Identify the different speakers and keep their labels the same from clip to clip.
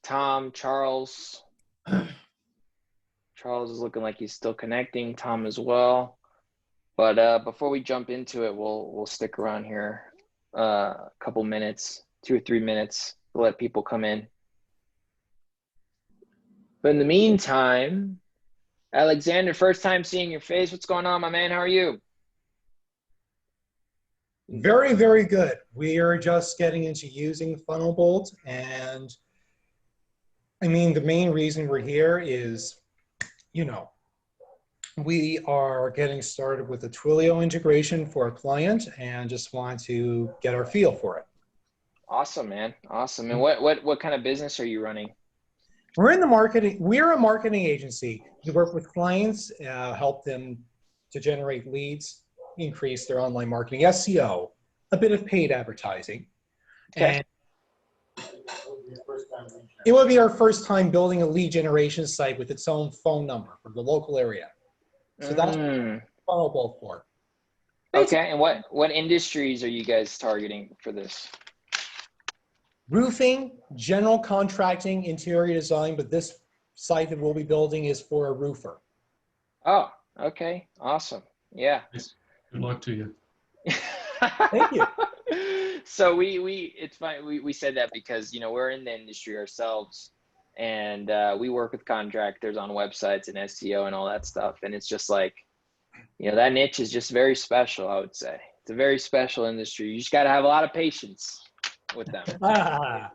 Speaker 1: Tom, Charles. Charles is looking like he's still connecting. Tom as well. But before we jump into it, we'll stick around here a couple minutes, 2 or 3 minutes, to let people come in. But in the meantime, Alexander, first time seeing your face. What's going on, my man? How are you?
Speaker 2: Very, very good. We are just getting into using Funnelbolt, and I mean, the main reason we're here is, we are getting started with the Twilio integration for a client and just want to get our feel for it.
Speaker 1: Awesome, man. Awesome. And what kind of business are you running?
Speaker 2: We're in the marketing. We're a marketing agency. We work with clients, help them to generate leads, increase their online marketing, SEO, a bit of paid advertising.
Speaker 1: Okay.
Speaker 2: And it will be our first time building a lead generation site with its own phone number for the local area. So that's what Followup for.
Speaker 1: Okay. And what industries are you guys targeting for this?
Speaker 2: Roofing, general contracting, interior design, but this site that we'll be building is for a roofer.
Speaker 1: Oh, okay. Awesome. Yeah.
Speaker 3: Good luck to you.
Speaker 2: Thank you.
Speaker 1: So it's fine. We said that because, we're in the industry ourselves, and we work with contractors on websites and SEO and all that stuff. And it's just like, that niche is just very special, I would say. It's a very special industry. You just got to have a lot of patience with them.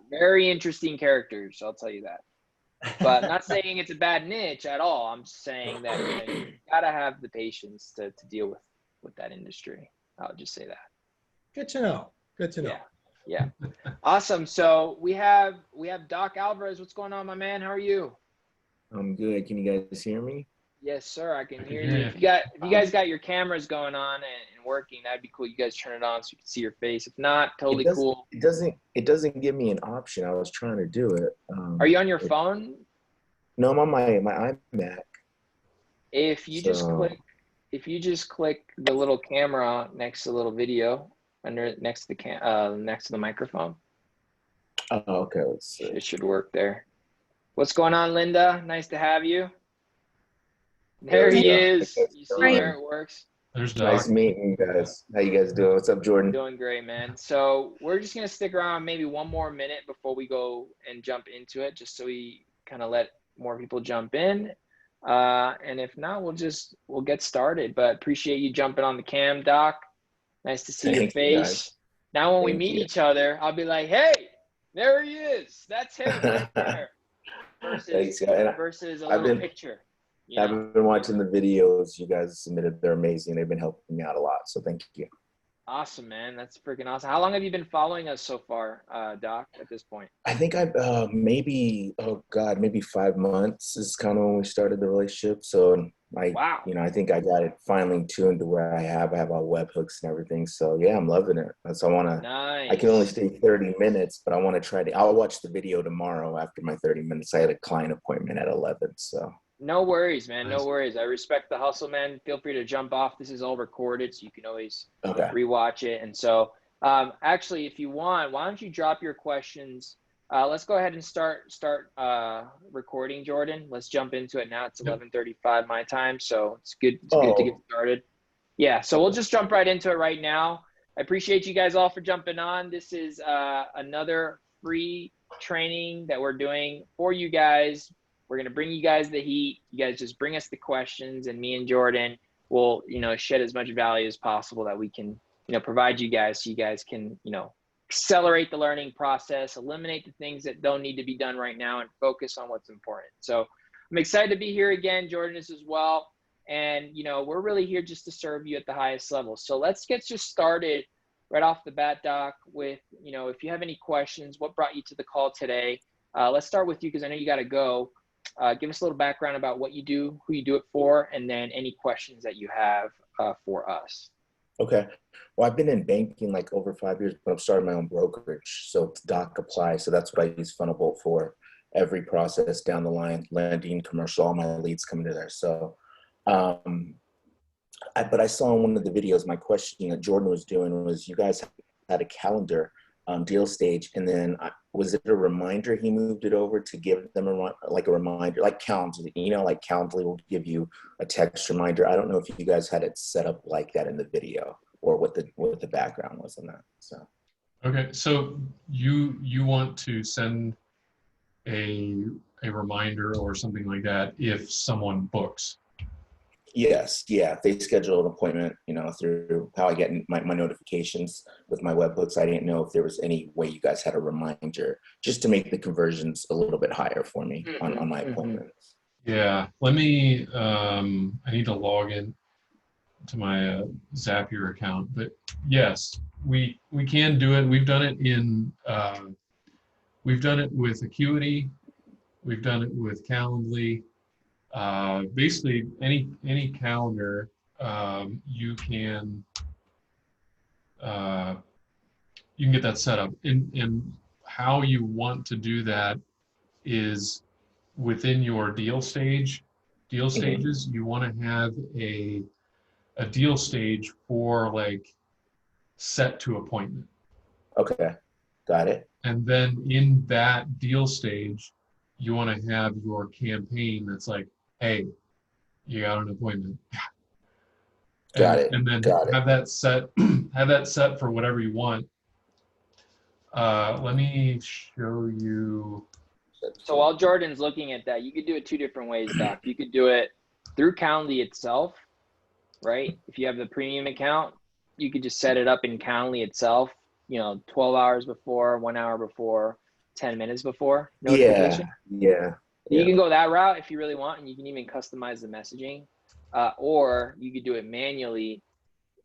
Speaker 1: Very interesting characters, I'll tell you that. But not saying it's a bad niche at all. I'm just saying that you gotta have the patience to deal with that industry. I'll just say that.
Speaker 2: Good to know. Good to know.
Speaker 1: Yeah. Awesome. So we have Doc Alvarez. What's going on, my man? How are you?
Speaker 4: I'm good. Can you guys hear me?
Speaker 1: Yes, sir. I can hear you. If you guys got your cameras going on and working, that'd be cool. You guys turn it on so you can see your face. If not, totally cool.
Speaker 4: It doesn't give me an option. I was trying to do it.
Speaker 1: Are you on your phone?
Speaker 4: No, I'm on my iMac.
Speaker 1: If you just click the little camera next to the little video next to the microphone.
Speaker 4: Oh, okay. Let's see.
Speaker 1: It should work there. What's going on, Linda? Nice to have you. There he is. You see where it works?
Speaker 3: There's Doc.
Speaker 4: Nice meeting you guys. How you guys doing? What's up, Jordan?
Speaker 1: Doing great, man. So we're just gonna stick around maybe one more minute before we go and jump into it, just so we kind of let more people jump in. And if not, we'll get started. But appreciate you jumping on the cam, Doc. Nice to see your face. Now when we meet each other, I'll be like, hey, there he is. That's him right there. Versus a little picture.
Speaker 4: I've been watching the videos you guys submitted. They're amazing. They've been helping me out a lot. So thank you.
Speaker 1: Awesome, man. That's freaking awesome. How long have you been following us so far, Doc, at this point?
Speaker 4: I think maybe 5 months is kind of when we started the relationship. So I think I got it finally tuned to where I have all webhooks and everything. So yeah, I'm loving it. So I can only stay 30 minutes, but I want to I'll watch the video tomorrow after my 30 minutes. I had a client appointment at 11. So.
Speaker 1: No worries, man. No worries. I respect the hustle, man. Feel free to jump off. This is all recorded, so you can always rewatch it. And so, actually, if you want, why don't you drop your questions? Let's go ahead and start recording, Jordan. Let's jump into it now. It's 11:35 my time, so it's good. It's good to get started. Yeah. So we'll just jump right into it right now. I appreciate you guys all for jumping on. This is another free training that we're doing for you guys. We're going to bring you guys the heat. You guys just bring us the questions, and me and Jordan will, shed as much value as possible that we can, provide you guys so you guys can, accelerate the learning process, eliminate the things that don't need to be done right now, and focus on what's important. So I'm excited to be here again. Jordan is as well. And, we're really here just to serve you at the highest level. So let's get just started right off the bat, Doc, with, if you have any questions, what brought you to the call today? Let's start with you because I know you got to go. Give us a little background about what you do, who you do it for, and then any questions that you have for us.
Speaker 4: Okay. Well, I've been in banking like over 5 years, but I've started my own brokerage. So it's Doc Apply. So that's what I use Funnelbolt for. Every process down the line, lending, commercial, all my leads come into there. So, but I saw in one of the videos, my question that Jordan was doing was you guys had a calendar deal stage, and then was it a reminder he moved it over to give them like a reminder, like Calendly, like Calendly will give you a text reminder. I don't know if you guys had it set up like that in the video, or what the background was on that. So
Speaker 3: okay, so you want to send a reminder or something like that if someone books.
Speaker 4: Yes, yeah. If they schedule an appointment, through how I get my notifications with my webhooks, I didn't know if there was any way you guys had a reminder just to make the conversions a little bit higher for me on my appointments.
Speaker 3: Yeah, let me, I need to log in to my Zapier account, but yes, we can do it. We've done it with Acuity. We've done it with Calendly. Basically, any calendar, you can get that set up. And how you want to do that is within your deal stages. You want to have a deal stage for like set to appointment.
Speaker 4: Okay, got it.
Speaker 3: And then in that deal stage, you want to have your campaign that's like, hey, you got an appointment.
Speaker 4: Got it.
Speaker 3: And then have that set for whatever you want. Let me show you.
Speaker 1: So while Jordan's looking at that, you could do it two different ways, Doc. You could do it through Calendly itself, right? If you have the premium account, you could just set it up in Calendly itself, 12 hours before, 1 hour before, 10 minutes before notification.
Speaker 4: Yeah.
Speaker 1: You can go that route if you really want, and you can even customize the messaging. Or you could do it manually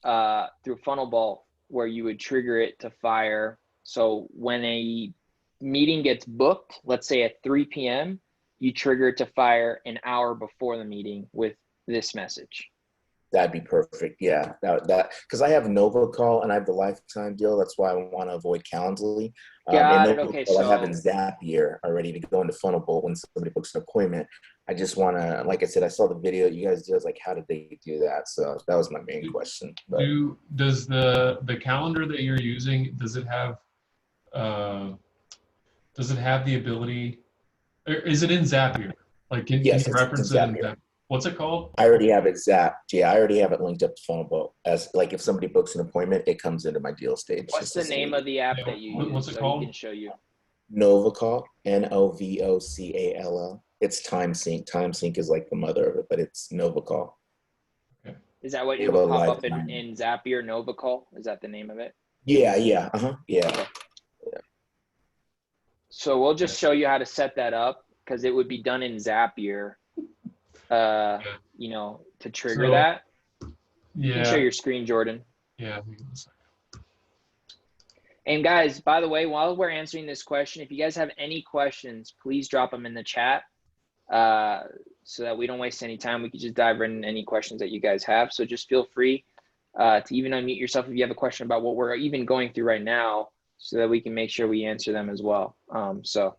Speaker 1: through Funnelbolt, where you would trigger it to fire. So when a meeting gets booked, let's say at 3 p.m., you trigger it to fire an hour before the meeting with this message.
Speaker 4: That'd be perfect. Yeah, that because I have Nova Call and I have the lifetime deal. That's why I want to avoid Calendly.
Speaker 1: Got it. Okay,
Speaker 4: so I have in Zapier already to go into Funnelbolt when somebody books an appointment. I just want to, like I said, I saw the video you guys did. I was like, how did they do that? So that was my main question. But
Speaker 3: does the calendar that you're using, does it have the ability, or is it in Zapier? Like, can you reference it in Zapier? What's it called?
Speaker 4: I already have it zapped. Yeah, I already have it linked up to Funnelbolt. As like if somebody books an appointment, it comes into my deal stage.
Speaker 1: What's the name of the app that you use?
Speaker 3: What's it called?
Speaker 1: We can show you.
Speaker 4: NovaCall, NoVoCall. It's time sync. Time sync is like the mother of it, but it's NovaCall.
Speaker 1: Okay. Is that what it will pop up in Zapier? NovaCall? Is that the name of it?
Speaker 4: Yeah. Yeah.
Speaker 1: Okay. So we'll just show you how to set that up, because it would be done in Zapier. To trigger that. You can show your screen, Jordan.
Speaker 3: Yeah.
Speaker 1: And guys, by the way, while we're answering this question, if you guys have any questions, please drop them in the chat so that we don't waste any time. We could just dive right into any questions that you guys have. So just feel free to even unmute yourself if you have a question about what we're even going through right now, so that we can make sure we answer them as well. So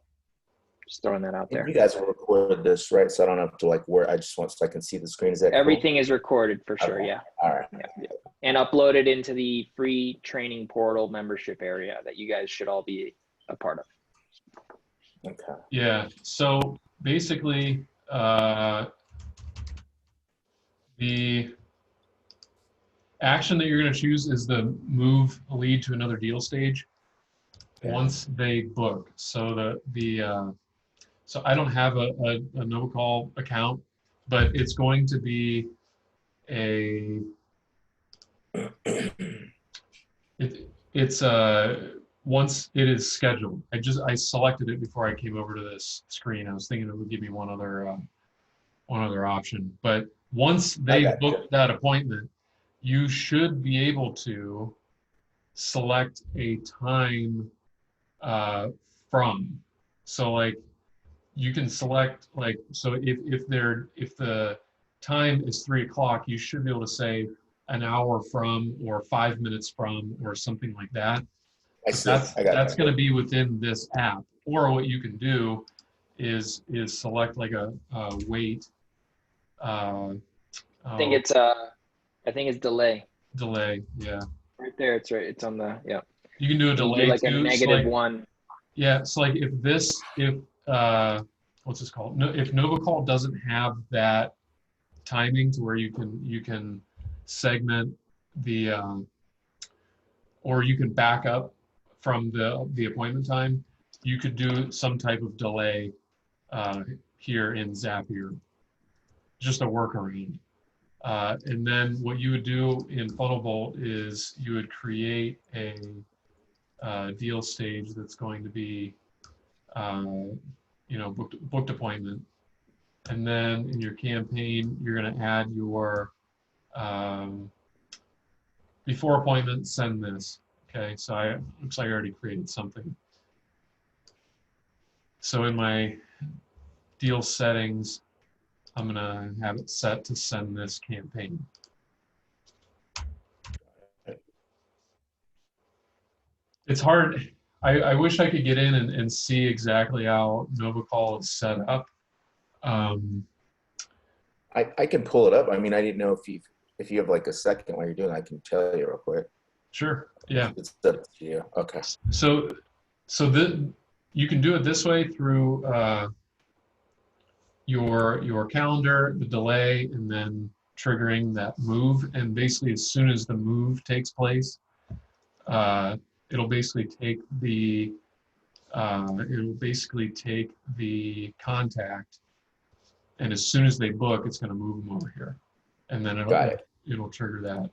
Speaker 1: just throwing that out there.
Speaker 4: You guys will record this, right? So I don't have to I just want so I can see the screen. Is that
Speaker 1: everything cool? Is recorded for sure.
Speaker 4: Okay.
Speaker 1: Yeah.
Speaker 4: All right.
Speaker 1: Yeah. And uploaded into the free training portal membership area that you guys should all be a part of.
Speaker 4: Okay.
Speaker 3: Yeah. So basically, the action that you're going to choose is the move a lead to another deal stage once they book. So so I don't have a NovaCall account, but it's going to be it's once it is scheduled. I selected it before I came over to this screen. I was thinking it would give me one other option, but once they book that appointment, you should be able to select a time from. So like you can select so if the time is 3 o'clock, you should be able to say an hour from or 5 minutes from or something like that. That's going to be within this app. Or what you can do is select like a wait.
Speaker 1: I think it's delay.
Speaker 3: Delay, yeah.
Speaker 1: Right there, it's right. It's on the
Speaker 3: You can do a delay
Speaker 1: like
Speaker 3: too.
Speaker 1: a -1.
Speaker 3: Yeah, it's like if what's this called? No, if NovaCall doesn't have that timing to where you can segment the or you can back up from the appointment time, you could do some type of delay here in Zapier, just a workaround. And then what you would do in Funnelbolt is you would create a deal stage that's going to be, booked appointment. And then in your campaign, you're going to add your before appointment, send this. Okay, so looks like I already created something. So in my deal settings, I'm gonna have it set to send this campaign. It's hard. I wish I could get in and see exactly how NovaCall is set up.
Speaker 4: I can pull it up. I mean, I didn't know if you have like a second while you're doing it, I can tell you real quick.
Speaker 3: Sure. Yeah.
Speaker 4: It's up to you. Okay.
Speaker 3: So you can do it this way through your calendar, the delay, and then triggering that move. And basically, as soon as the move takes place, it'll basically take the contact, and as soon as they book, it's going to move them over here, and then it'll trigger that.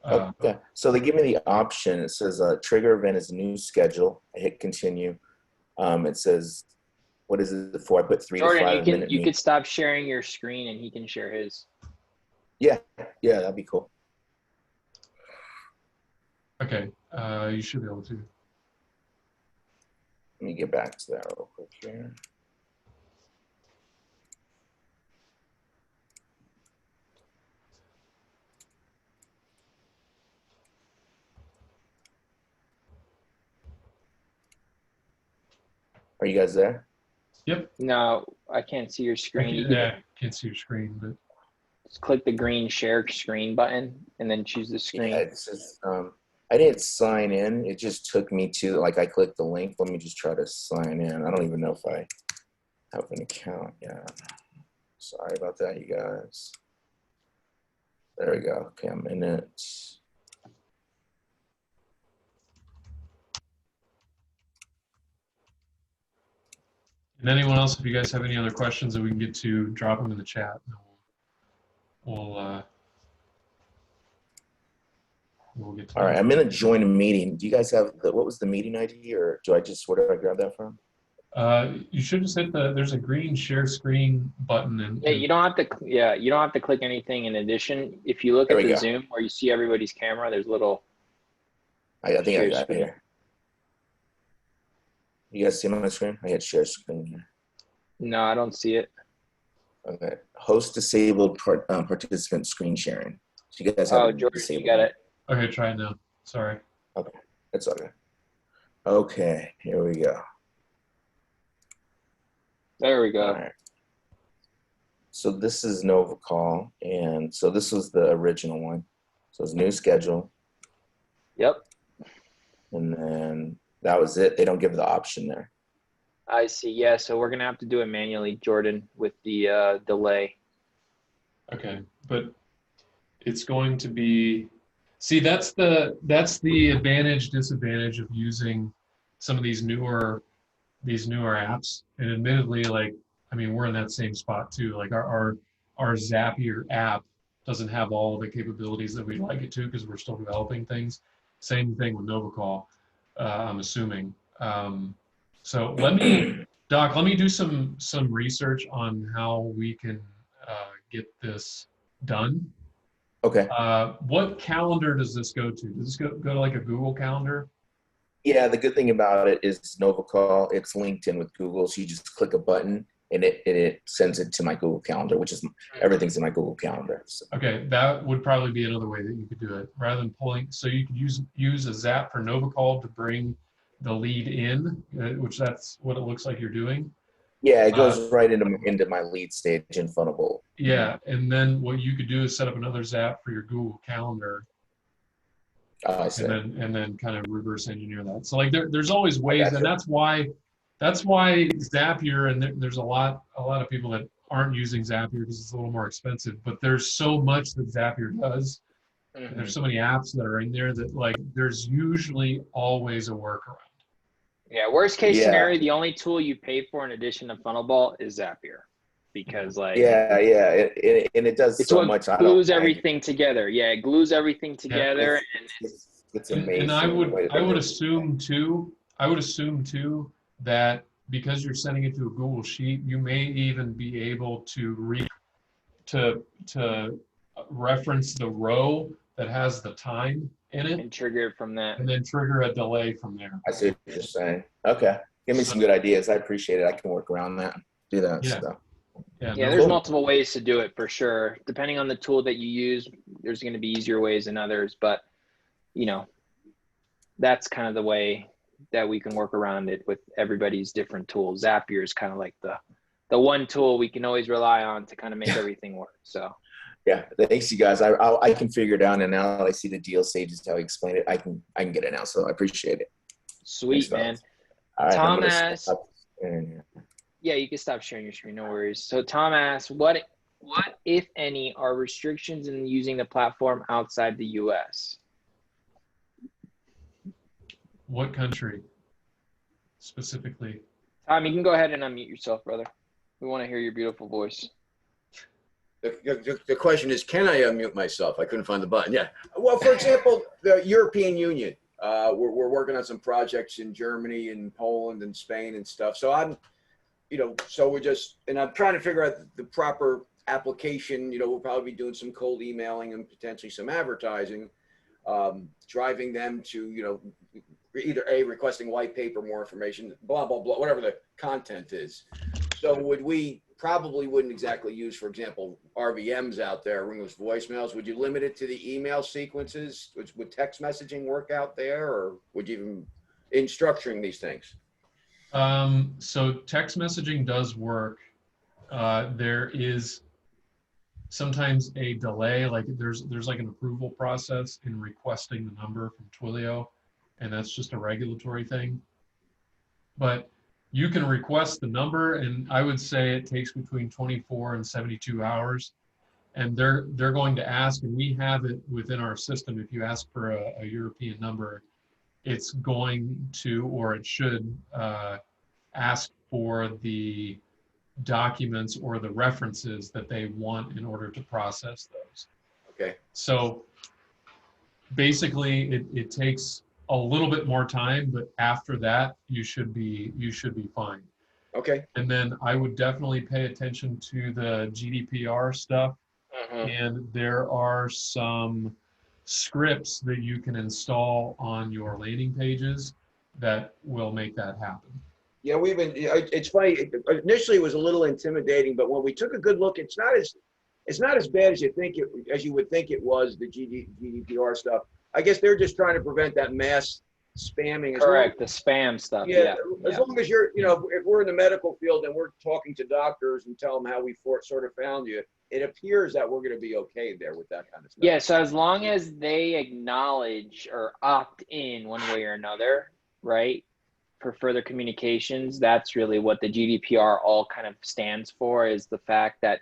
Speaker 4: Okay. So they give me the option. It says trigger event is new schedule. I hit continue. It says, what is it for? I put 3 to 5 minutes.
Speaker 1: You could stop sharing your screen and he can share his.
Speaker 4: Yeah, that'd be cool.
Speaker 3: Okay, you should be able to.
Speaker 4: Let me get back to that real quick here. Are you guys there?
Speaker 3: Yep.
Speaker 1: No, I can't see your screen.
Speaker 3: Can't see your screen, but
Speaker 1: just click the green share screen button and then choose the screen.
Speaker 4: Yeah, it's just, I didn't sign in. It just took me to, like, I clicked the link. Let me just try to sign in. I don't even know if I have an account yet. Sorry about that, you guys. There we go. Okay, I'm in it.
Speaker 3: And anyone else, if you guys have any other questions that we can get to, drop them in the chat. We'll get to
Speaker 4: All right, I'm gonna join a meeting. Do you guys have what was the meeting ID, or where did I grab that from?
Speaker 3: You should just hit there's a green share screen button.
Speaker 1: You don't have to click anything in addition. If you look at the Zoom where you see everybody's camera, there's little.
Speaker 4: I think I got it here. You guys see my screen? I had share screen here.
Speaker 1: No, I don't see it.
Speaker 4: Okay. Host disabled participant screen sharing. So you guys have
Speaker 1: George, you got it.
Speaker 3: Okay, try it now. Sorry.
Speaker 4: Okay, that's okay. Okay, here we go.
Speaker 1: There we go.
Speaker 4: All right. So this is NovaCall, and so this was the original one. So it's new schedule.
Speaker 1: Yep.
Speaker 4: And then that was it. They don't give the option there.
Speaker 1: I see. Yeah, so we're gonna have to do it manually, Jordan, with the delay.
Speaker 3: Okay, but it's going to be. See, that's the advantage disadvantage of using some of these newer apps. And admittedly, like, I mean, we're in that same spot too. Like our Zapier app doesn't have all the capabilities that we'd like it to because we're still developing things. Same thing with NovaCall, I'm assuming. So Doc, let me do some research on how we can get this done.
Speaker 4: Okay.
Speaker 3: What calendar does this go to? Does this go to like a Google Calendar?
Speaker 4: Yeah, the good thing about it is NovaCall, it's linked in with Google. So you just click a button and it sends it to my Google Calendar, which is everything's in my Google Calendar. So.
Speaker 3: Okay, that would probably be another way that you could do it. Rather than pulling, so you could use a Zap for NovaCall to bring the lead in, which that's what it looks like you're doing.
Speaker 4: Yeah, it goes right into my lead stage in Funnelbolt.
Speaker 3: Yeah, and then what you could do is set up another Zap for your Google Calendar. and then kind of reverse engineer that. So like there's always ways, and that's why Zapier, and there's a lot of people that aren't using Zapier because it's a little more expensive, but there's so much that Zapier does. And there's so many apps that are in there that like there's usually always a workaround.
Speaker 1: Yeah, worst case scenario, the only tool you pay for in addition to Funnelbolt is Zapier, because like
Speaker 4: and it does so much.
Speaker 1: It glues everything together. Yeah, it glues everything together,
Speaker 4: and it's amazing.
Speaker 3: And I would assume too that because you're sending it to a Google Sheet, you may even be able to reference the row that has the time in it
Speaker 1: and trigger it from that,
Speaker 3: and then trigger a delay from there.
Speaker 4: I see what you're saying. Okay, give me some good ideas. I appreciate it. I can work around that, do that stuff.
Speaker 1: Yeah, there's multiple ways to do it for sure. Depending on the tool that you use, there's going to be easier ways than others, but you know, that's kind of the way that we can work around it with everybody's different tools. Zapier is kind of like the one tool we can always rely on to kind of make everything work. So
Speaker 4: yeah, thanks you guys. I can figure it out, and now that I see the deal stages, how you explain it, I can get it now. So I appreciate it.
Speaker 1: Sweet, man.
Speaker 4: All right,
Speaker 1: Tom asks, yeah, you can stop sharing your screen, no worries. So Tom asks, what if any are restrictions in using the platform outside the US?
Speaker 3: What country specifically?
Speaker 1: Tom, you can go ahead and unmute yourself, brother. We want to hear your beautiful voice.
Speaker 5: The question is, can I unmute myself? I couldn't find the button. Yeah. Well, for example, the European Union, we're working on some projects in Germany and Poland and Spain and stuff. So I'm trying to figure out the proper application. We'll probably be doing some cold emailing and potentially some advertising, driving them to, either requesting white paper, more information, blah, blah, blah, whatever the content is. So we probably wouldn't exactly use, for example, RVMs out there, ringless voicemails. Would you limit it to the email sequences? Would text messaging work out there, or would you even in structuring these things?
Speaker 3: So text messaging does work. There is sometimes a delay, like there's like an approval process in requesting the number from Twilio, and that's just a regulatory thing. But you can request the number, and I would say it takes between 24 and 72 hours. And they're going to ask, and we have it within our system. If you ask for a European number, it's going to, or it should, ask for the documents or the references that they want in order to process those.
Speaker 5: Okay.
Speaker 3: So basically, it takes a little bit more time, but after that, you should be fine.
Speaker 5: Okay.
Speaker 3: And then I would definitely pay attention to the GDPR stuff. And there are some scripts that you can install on your landing pages that will make that happen.
Speaker 5: Yeah, it's funny. Initially, it was a little intimidating, but when we took a good look, it's not as bad as you would think it was, the GDPR stuff. I guess they're just trying to prevent that mass spamming.
Speaker 1: Correct, the spam stuff.
Speaker 5: Yeah, as long as you're, if we're in the medical field and we're talking to doctors and tell them how we sort of found you, it appears that we're going to be okay there with that kind of stuff.
Speaker 1: Yeah, so as long as they acknowledge or opt in one way or another, right, for further communications, that's really what the GDPR all kind of stands for, is the fact that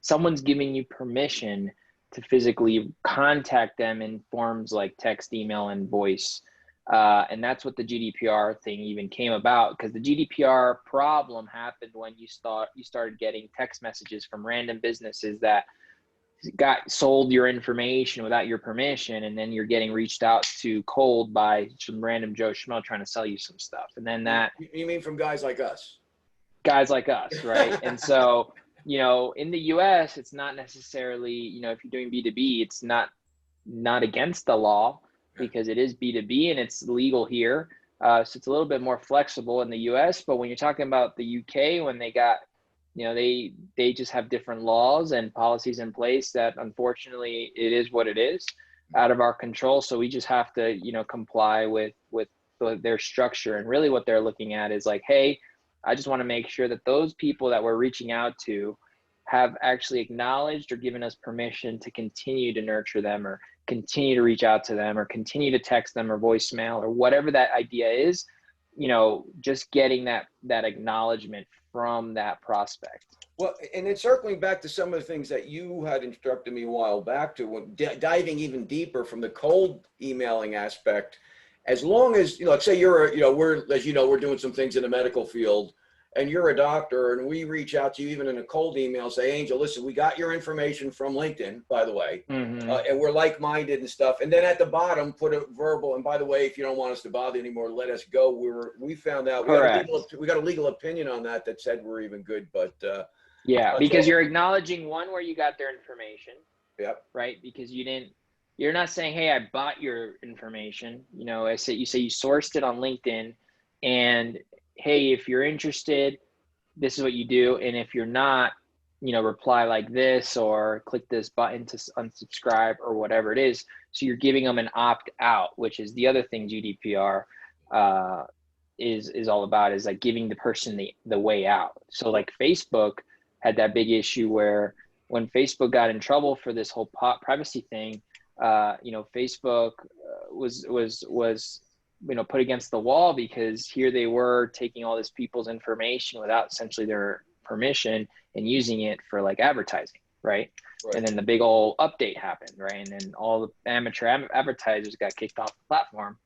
Speaker 1: someone's giving you permission to physically contact them in forms like text, email, and voice. And that's what the GDPR thing even came about, because the GDPR problem happened when you started getting text messages from random businesses that got sold your information without your permission, and then you're getting reached out to cold by some random Joe Schmo trying to sell you some stuff. And then that...
Speaker 5: You mean from guys like us?
Speaker 1: Guys like us, right? And so... in the US, it's not necessarily, if you're doing B2B, it's not against the law, because it is B2B and it's legal here. So it's a little bit more flexible in the US. But when you're talking about the UK, when they got, they just have different laws and policies in place that, unfortunately, it is what it is, out of our control. So we just have to, comply with their structure. And really what they're looking at is like, hey, I just want to make sure that those people that we're reaching out to have actually acknowledged or given us permission to continue to nurture them or continue to reach out to them or continue to text them or voicemail or whatever that idea is, you know, just getting that acknowledgement from that prospect.
Speaker 5: Well, and then circling back to some of the things that you had instructed me a while back to, when diving even deeper from the cold emailing aspect, as long as, you know, let's say you're, you know, we're doing some things in the medical field, and you're a doctor, and we reach out to you even in a cold email, say, Angel, listen, we got your information from LinkedIn, by the way, and we're like-minded and stuff. And then at the bottom, put a verbal, and by the way, if you don't want us to bother anymore, let us go. We found out, we got a legal opinion on that said we're even good, but
Speaker 1: yeah, because you're acknowledging one, where you got their information.
Speaker 5: Yep.
Speaker 1: Right. Because you're not saying, hey, I bought your information. You know, you say you sourced it on LinkedIn, and hey, if you're interested, this is what you do. And if you're not, you know, reply like this or click this button to unsubscribe or whatever it is. So you're giving them an opt out, which is the other thing GDPR is all about, is like giving the person the way out. So like Facebook had that big issue where when Facebook got in trouble for this whole privacy thing, you know, Facebook was you know, put against the wall, because here they were taking all this people's information without essentially their permission and using it for like advertising, right? And then the big old update happened, right? And then all the amateur advertisers got kicked off the platform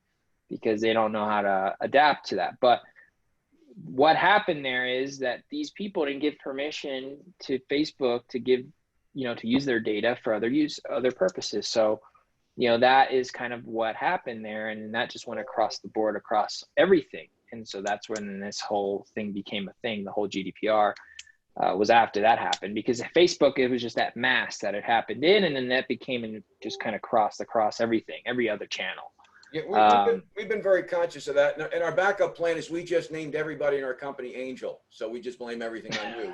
Speaker 1: because they don't know how to adapt to that. But what happened there is that these people didn't give permission to Facebook to give, you know, to use their data for other purposes. So, you know, that is kind of what happened there. And that just went across the board, across everything. And so that's when this whole thing became a thing. The whole GDPR was after that happened, because at Facebook, it was just that mass that it happened in, and then that became and just kind of crossed across everything, every other channel.
Speaker 5: Yeah, we've been very conscious of that. And our backup plan is we just named everybody in our company Angel. So we just blame everything on you.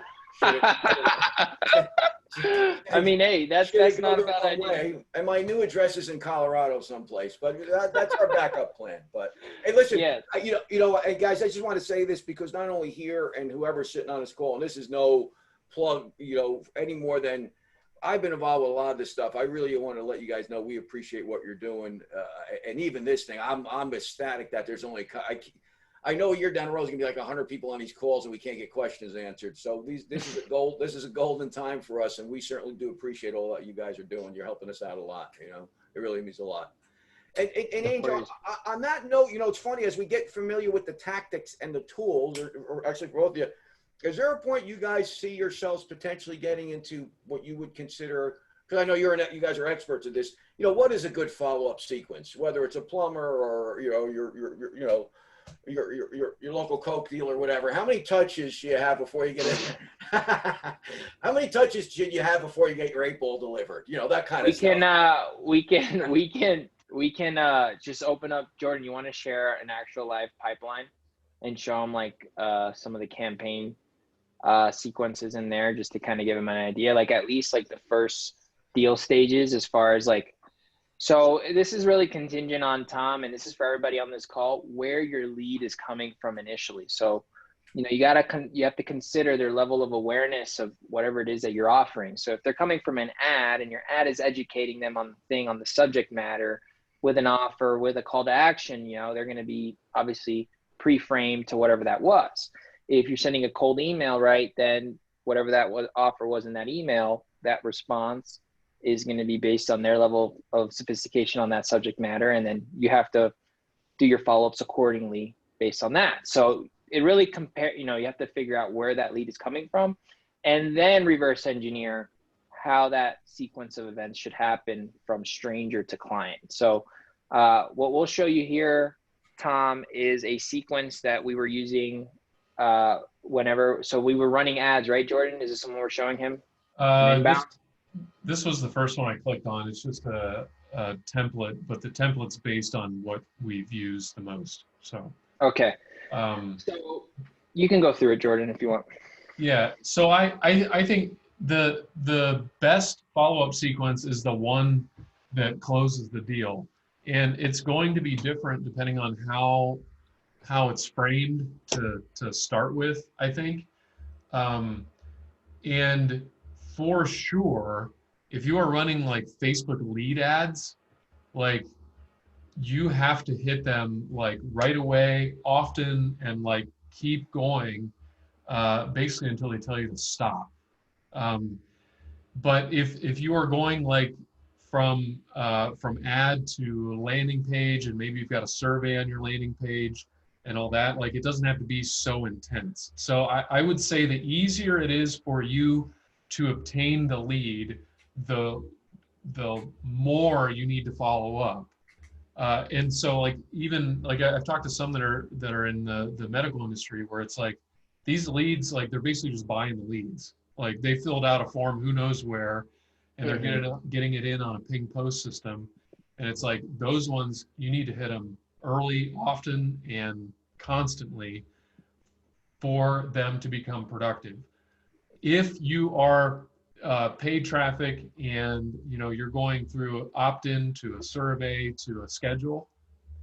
Speaker 1: I mean, hey, that's not a bad idea.
Speaker 5: And my new address is in Colorado someplace, but that's our backup plan. But hey, listen, you know, hey guys, I just want to say this, because not only here and whoever's sitting on this call, and this is no plug, you know, any more than I've been involved with a lot of this stuff. I really want to let you guys know we appreciate what you're doing, and even this thing, I'm ecstatic that there's only. I know a year down the road is gonna be like 100 people on these calls and we can't get questions answered. So this is a golden time for us, and we certainly do appreciate all that you guys are doing. You're helping us out a lot. You know, it really means a lot. And Angel, on that note, you know, it's funny, as we get familiar with the tactics and the tools, or actually both of you, is there a point you guys see yourselves potentially getting into what you would consider? Because I know you guys are experts at this. You know, what is a good follow-up sequence? Whether it's a plumber or your local Coke dealer or whatever. How many touches should you have before you get it? How many touches should you have before you get your 8-ball delivered? You know, that kind of stuff.
Speaker 1: We can just open up. Jordan, you want to share an actual live pipeline and show them like some of the campaign sequences in there, just to kind of give them an idea, like at least like the first deal stages, as far as like. So this is really contingent on, Tom, and this is for everybody on this call, where your lead is coming from initially. So, you know, you have to consider their level of awareness of whatever it is that you're offering. So if they're coming from an ad, and your ad is educating them on the subject matter with an offer, with a call to action, you know, they're going to be obviously pre-framed to whatever that was. If you're sending a cold email, right, then whatever that offer was in that email, that response is going to be based on their level of sophistication on that subject matter. And then you have to do your follow-ups accordingly based on that. So it really you have to figure out where that lead is coming from, and then reverse engineer how that sequence of events should happen from stranger to client. So what we'll show you here, Tom, is a sequence that we were using so we were running ads, right, Jordan? Is this something we're showing him?
Speaker 3: This was the first one I clicked on. It's just a template, but the template's based on what we've used the most. So
Speaker 1: okay. So you can go through it, Jordan, if you want.
Speaker 3: Yeah. So I think the best follow-up sequence is the one that closes the deal, and it's going to be different depending on how it's framed to start with, I think, and for sure, if you are running like Facebook lead ads, like you have to hit them like right away, often, and like keep going, basically until they tell you to stop. But if you are going like from ad to landing page, and maybe you've got a survey on your landing page and all that, like it doesn't have to be so intense. So I would say the easier it is for you to obtain the lead, the more you need to follow up. And so like even like I've talked to some that are in the medical industry where it's like these leads, like they're basically just buying the leads. Like they filled out a form, who knows where, and they're getting it in on a ping post system. And it's like those ones, you need to hit them early, often, and constantly for them to become productive. If you are paid traffic and you're going through opt-in to a survey to a schedule,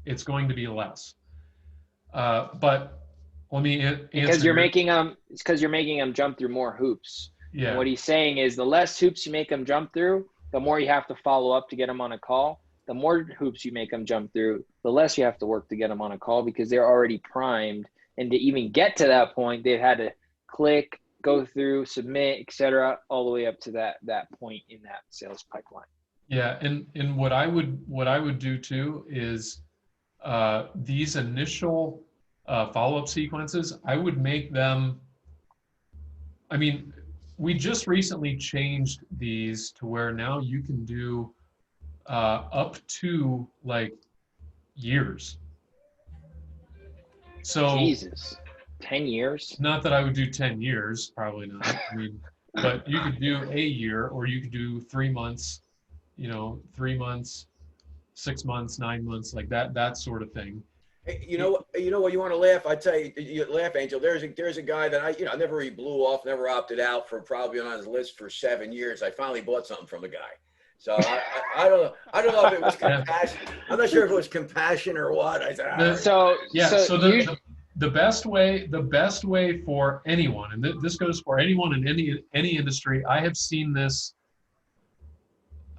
Speaker 3: it's going to be less. But let me answer.
Speaker 1: Because you're making them jump through more hoops.
Speaker 3: Yeah.
Speaker 1: And what he's saying is the less hoops you make them jump through, the more you have to follow up to get them on a call. The more hoops you make them jump through, the less you have to work to get them on a call because they're already primed. And to even get to that point, they've had to click, go through, submit, etc., all the way up to that point in that sales pipeline.
Speaker 3: Yeah, and what I would do too is these initial follow-up sequences, I would make them. I mean, we just recently changed these to where now you can do up to like years. So
Speaker 1: Jesus, 10 years?
Speaker 3: Not that I would do 10 years, probably not. I mean, but you could do a year, or you could do 3 months, 3 months, 6 months, 9 months, like that sort of thing.
Speaker 5: Hey, you know what? You want to laugh? I tell you, you laugh, Angel. There's a guy that I never really blew off, never opted out for, probably on his list for 7 years. I finally bought something from the guy. So I don't know. I don't know if it was compassion. I'm not sure if it was compassion or what. I said,
Speaker 3: so the best way for anyone, and this goes for anyone in any industry. I have seen this.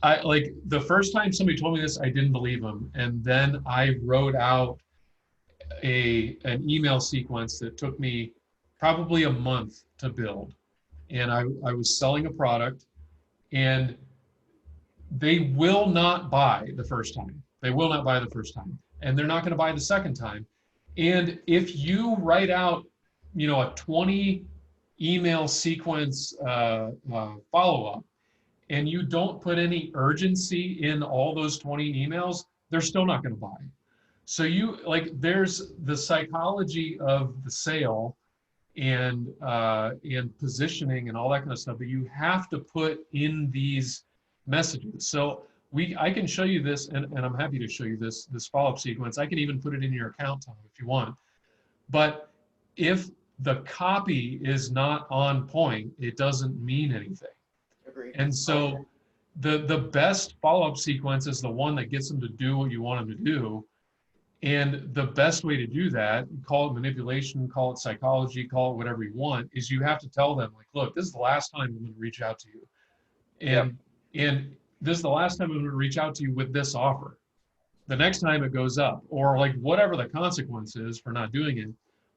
Speaker 3: Like the first time somebody told me this, I didn't believe them, and then I wrote out an email sequence that took me probably a month to build, and I was selling a product, and they will not buy the first time. They will not buy the first time, and they're not going to buy the second time. And if you write out, a 20 email sequence follow-up, and you don't put any urgency in all those 20 emails, they're still not going to buy. So there's the psychology of the sale and positioning and all that kind of stuff that you have to put in these messages. So I can show you this, and I'm happy to show you this follow-up sequence. I can even put it in your account, Tom, if you want. But if the copy is not on point, it doesn't mean anything.
Speaker 5: Agreed.
Speaker 3: And so the best follow-up sequence is the one that gets them to do what you want them to do. And the best way to do that, call it manipulation, call it psychology, call it whatever you want, is you have to tell them, like, look, this is the last time I'm going to reach out to you. And this is the last time I'm going to reach out to you with this offer. The next time it goes up, or like whatever the consequence is for not doing it.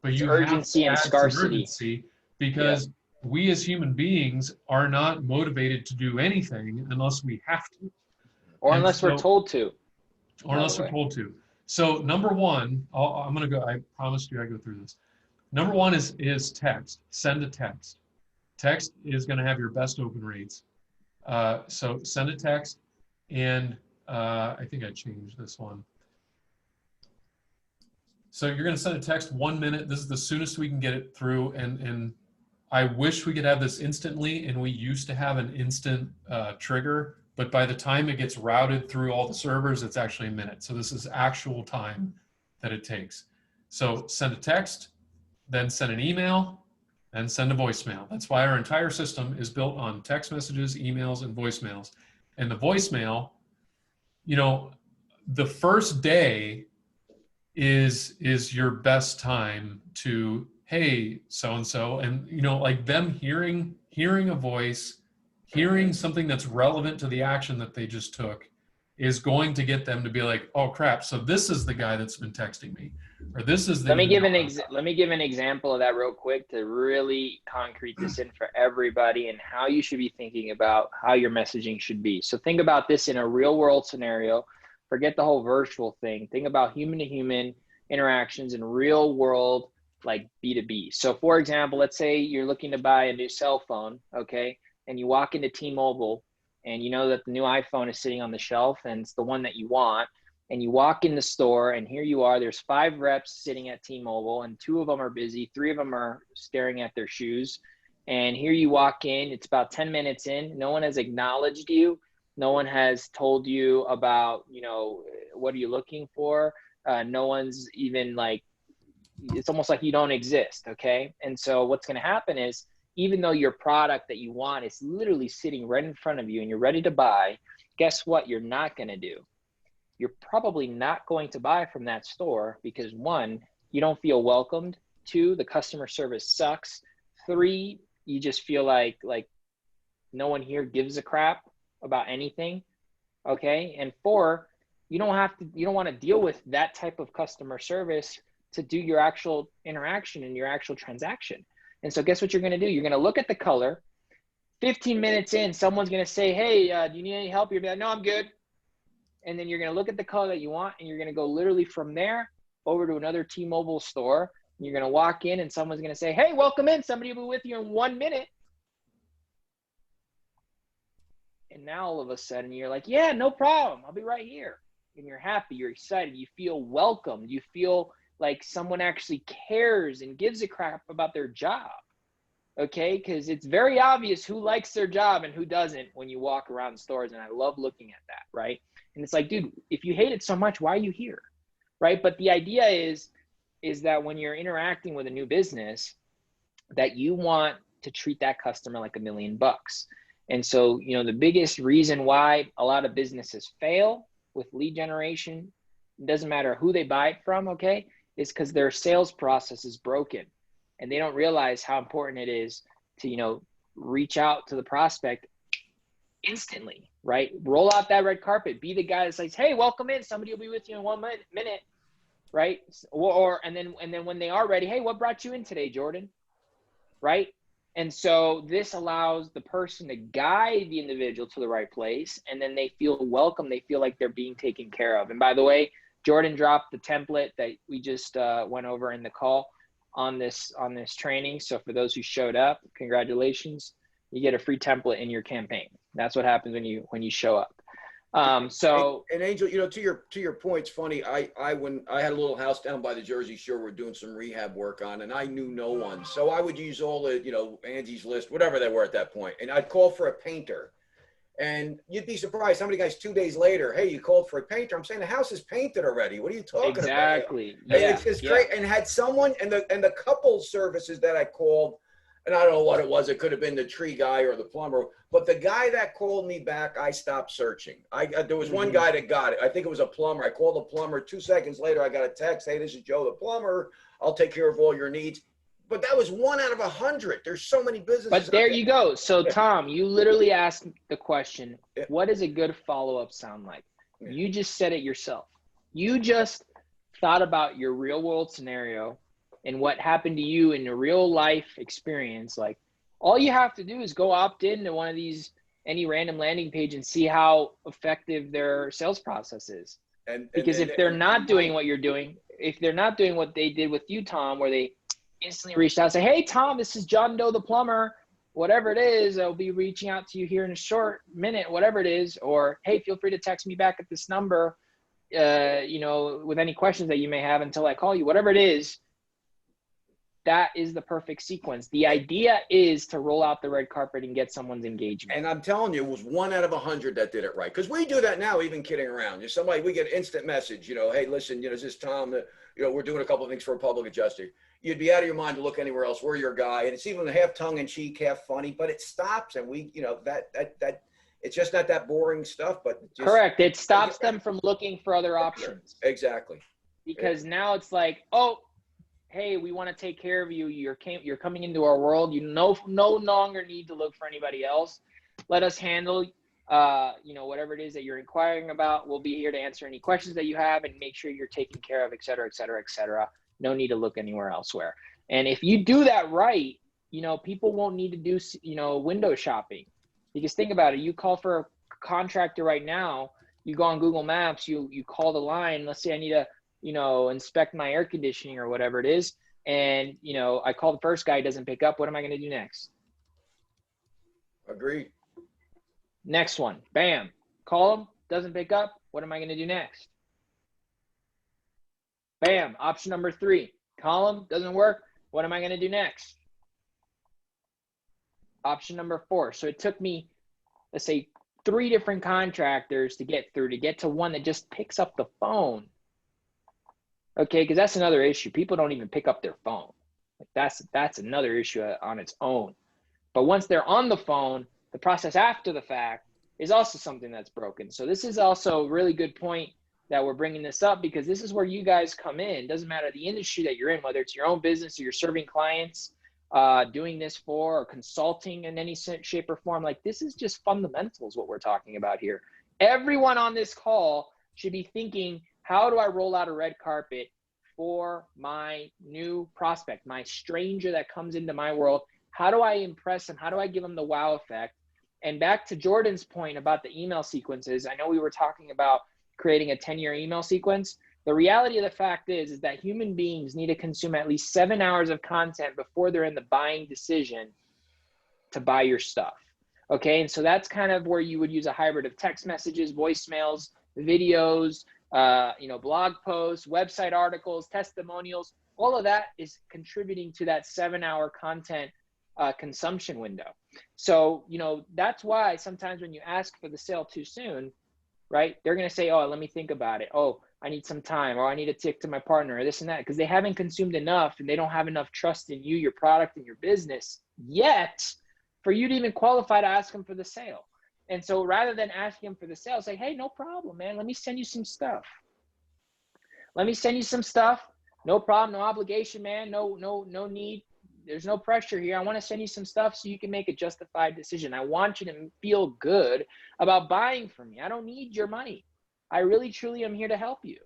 Speaker 3: But you have
Speaker 1: urgency
Speaker 3: to
Speaker 1: and
Speaker 3: add
Speaker 1: scarcity.
Speaker 3: Urgency, because we as human beings are not motivated to do anything unless we have to.
Speaker 1: Or unless we're told to.
Speaker 3: Or unless we're told to. So number one, I'm going to go, I promised you I go through this. Number one is text. Send a text. Text is going to have your best open rates. So send a text, and I think I changed this one. So you're going to send a text 1 minute. This is the soonest we can get it through, and I wish we could have this instantly, and we used to have an instant trigger, but by the time it gets routed through all the servers, it's actually a minute. So this is actual time that it takes. So send a text, then send an email, and send a voicemail. That's why our entire system is built on text messages, emails, and voicemails. And the voicemail, the first day is your best time to, hey, so-and-so, and like them hearing a voice, hearing something that's relevant to the action that they just took, is going to get them to be like, oh crap, so this is the guy that's been texting me, or this is the.
Speaker 1: Let me give an example of that real quick to really concrete this in for everybody and how you should be thinking about how your messaging should be. So think about this in a real world scenario. Forget the whole virtual thing. Think about human to human interactions in real world, like B2B. So for example, let's say you're looking to buy a new cell phone, okay? And you walk into T-Mobile and you know that the new iPhone is sitting on the shelf and it's the one that you want. And you walk in the store and here you are, there's 5 reps sitting at T-Mobile and 2 of them are busy, 3 of them are staring at their shoes. And here you walk in, it's about 10 minutes in, no one has acknowledged you. No one has told you about, you know, what are you looking for? No one's even like, it's almost like you don't exist, okay? And so what's gonna happen is, even though your product that you want is literally sitting right in front of you and you're ready to buy, guess what you're not gonna do? You're probably not going to buy from that store because 1, you don't feel welcomed. 2, the customer service sucks. 3, you just feel like no one here gives a crap about anything, okay? And 4, you don't want to deal with that type of customer service to do your actual interaction and your actual transaction. And so guess what you're going to do? You're going to look at the color. 15 minutes in, someone's going to say, hey, do you need any help? You're going to be like, no, I'm good. And then you're going to look at the color that you want, and you're going to go literally from there over to another T-Mobile store. You're going to walk in, and someone's going to say, hey, welcome in. Somebody will be with you in 1 minute. And now all of a sudden you're like, yeah, no problem. I'll be right here. And you're happy, you're excited, you feel welcomed, you feel like someone actually cares and gives a crap about their job, okay? Because it's very obvious who likes their job and who doesn't when you walk around stores, and I love looking at that, right? And it's like, dude, if you hate it so much, why are you here, right? But the idea is that when you're interacting with a new business, that you want to treat that customer like $1 million. And so, you know, the biggest reason why a lot of businesses fail with lead generation, it doesn't matter who they buy it from, okay, is because their sales process is broken and they don't realize how important it is to, you know, reach out to the prospect instantly, right? Roll out that red carpet, be the guy that says, hey, welcome in, somebody will be with you in 1 minute, right? And then when they are ready, hey, what brought you in today, Jordan? Right? And so this allows the person to guide the individual to the right place, and then they feel welcome. They feel like they're being taken care of. And by the way, Jordan dropped the template that we just went over in the call on this training. So for those who showed up, congratulations. You get a free template in your campaign. That's what happens when you show up. And
Speaker 5: Angel, you know, to your point, it's funny. When I had a little house down by the Jersey Shore, we're doing some rehab work on, and I knew no one. So I would use all the, you know, Angie's List, whatever they were at that point, and I'd call for a painter. And you'd be surprised how many guys 2 days later, hey, you called for a painter. I'm saying the house is painted already. What are you talking about?
Speaker 1: Exactly.
Speaker 5: Yeah. It's great. And had someone and the couple services that I called, and I don't know what it was. It could have been the tree guy or the plumber. But the guy that called me back, I stopped searching. There was one guy that got it. I think it was a plumber. I called the plumber. 2 seconds later, I got a text. Hey, this is Joe the plumber. I'll take care of all your needs. But that was 1 out of 100. There's so many businesses.
Speaker 1: But there you go. So Tom, you literally asked the question, what does a good follow-up sound like? Yeah. You just said it yourself. You just thought about your real world scenario and what happened to you in a real life experience. Like, all you have to do is go opt into one of these, any random landing page, and see how effective their sales process is. Because if they're not doing what you're doing, if they're not doing what they did with you, Tom, where they instantly reached out and say, hey, Tom, this is John Doe the plumber, whatever it is, I'll be reaching out to you here in a short minute, whatever it is. Or, hey, feel free to text me back at this number, you know, with any questions that you may have until I call you, whatever it is. That is the perfect sequence. The idea is to roll out the red carpet and get someone's engagement.
Speaker 5: And I'm telling you, it was 1 out of 100 that did it right. Because we do that now, even kidding around. You somebody, we get instant message, you know, hey, listen, you know, this is Tom, you know, we're doing a couple of things for a public adjuster. You'd be out of your mind to look anywhere else. We're your guy. And it's even half tongue in cheek, half funny, but it stops. And we, you know, that it's just not that boring stuff, but just,
Speaker 1: correct. It stops them from looking for other options.
Speaker 5: Exactly.
Speaker 1: Because now it's like, oh, hey, we want to take care of you. You're coming into our world. You no longer need to look for anybody else. Let us handle you know, whatever it is that you're inquiring about. We'll be here to answer any questions that you have and make sure you're taken care of, et cetera, et cetera, et cetera. No need to look anywhere elsewhere. And if you do that right, you know, people won't need to do, you know, window shopping. Because think about it, you call for a contractor right now, you go on Google Maps, you call the line, let's say I need to, you know, inspect my air conditioning or whatever it is. And, you know, I call the first guy, doesn't pick up. What am I going to do next?
Speaker 5: Agreed.
Speaker 1: Next one, bam, call him, doesn't pick up. What am I going to do next? Bam, option number 3, call him, doesn't work. What am I going to do next? Option number 4. So it took me, let's say, 3 different contractors to get to one that just picks up the phone. Okay, because that's another issue. People don't even pick up their phone. Like that's another issue on its own. But once they're on the phone, the process after the fact is also something that's broken. So this is also a really good point that we're bringing this up, because this is where you guys come in. Doesn't matter the industry that you're in, whether it's your own business or you're serving clients, doing this for, or consulting in any shape or form. Like, this is just fundamentals, what we're talking about here. Everyone on this call should be thinking, how do I roll out a red carpet for my new prospect, my stranger that comes into my world? How do I impress them? How do I give them the wow effect? And back to Jordan's point about the email sequences, I know we were talking about creating a 10-year email sequence. The reality of the fact is that human beings need to consume at least 7 hours of content before they're in the buying decision to buy your stuff. Okay, and so that's kind of where you would use a hybrid of text messages, voicemails, videos, you know, blog posts, website articles, testimonials. All of that is contributing to that 7-hour content consumption window. So, you know, that's why sometimes when you ask for the sale too soon, right, they're going to say, oh, let me think about it. Oh, I need some time, or I need to talk to my partner, or this and that, because they haven't consumed enough and they don't have enough trust in you, your product, and your business yet for you to even qualify to ask them for the sale. And so rather than asking them for the sale, say, hey, no problem, man. Let me send you some stuff. Let me send you some stuff. No problem. No obligation, man. No need. There's no pressure here. I want to send you some stuff so you can make a justified decision. I want you to feel good about buying from me. I don't need your money. I really, truly am here to help you,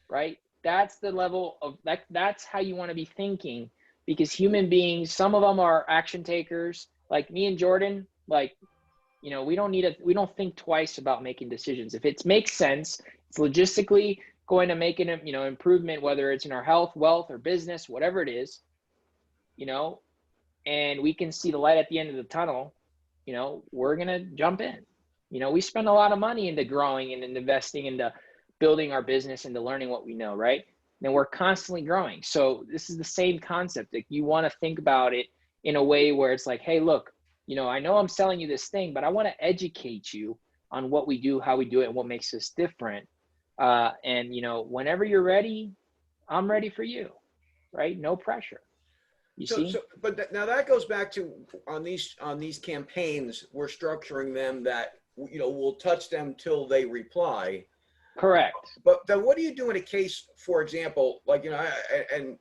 Speaker 1: right? That's the level of that's how you want to be thinking, because human beings, some of them are action takers like me and Jordan. Like, you know, we don't think twice about making decisions. If it makes sense, it's logistically going to make an, you know, improvement, whether it's in our health, wealth, or business, whatever it is, you know, and we can see the light at the end of the tunnel, you know, we're going to jump in. You know, we spend a lot of money into growing and investing into building our business, into learning what we know, right? And we're constantly growing. So this is the same concept. Like, you want to think about it in a way where it's like, hey, look, you know, I know I'm selling you this thing, but I want to educate you on what we do, how we do it, and what makes us different. And, you know, whenever you're ready, I'm ready for you, right? No pressure. You see?
Speaker 5: But now that goes back to on these campaigns, we're structuring them that, you know, we'll touch them till they reply.
Speaker 1: Correct.
Speaker 5: But then what do you do in a case, for example, like, you know,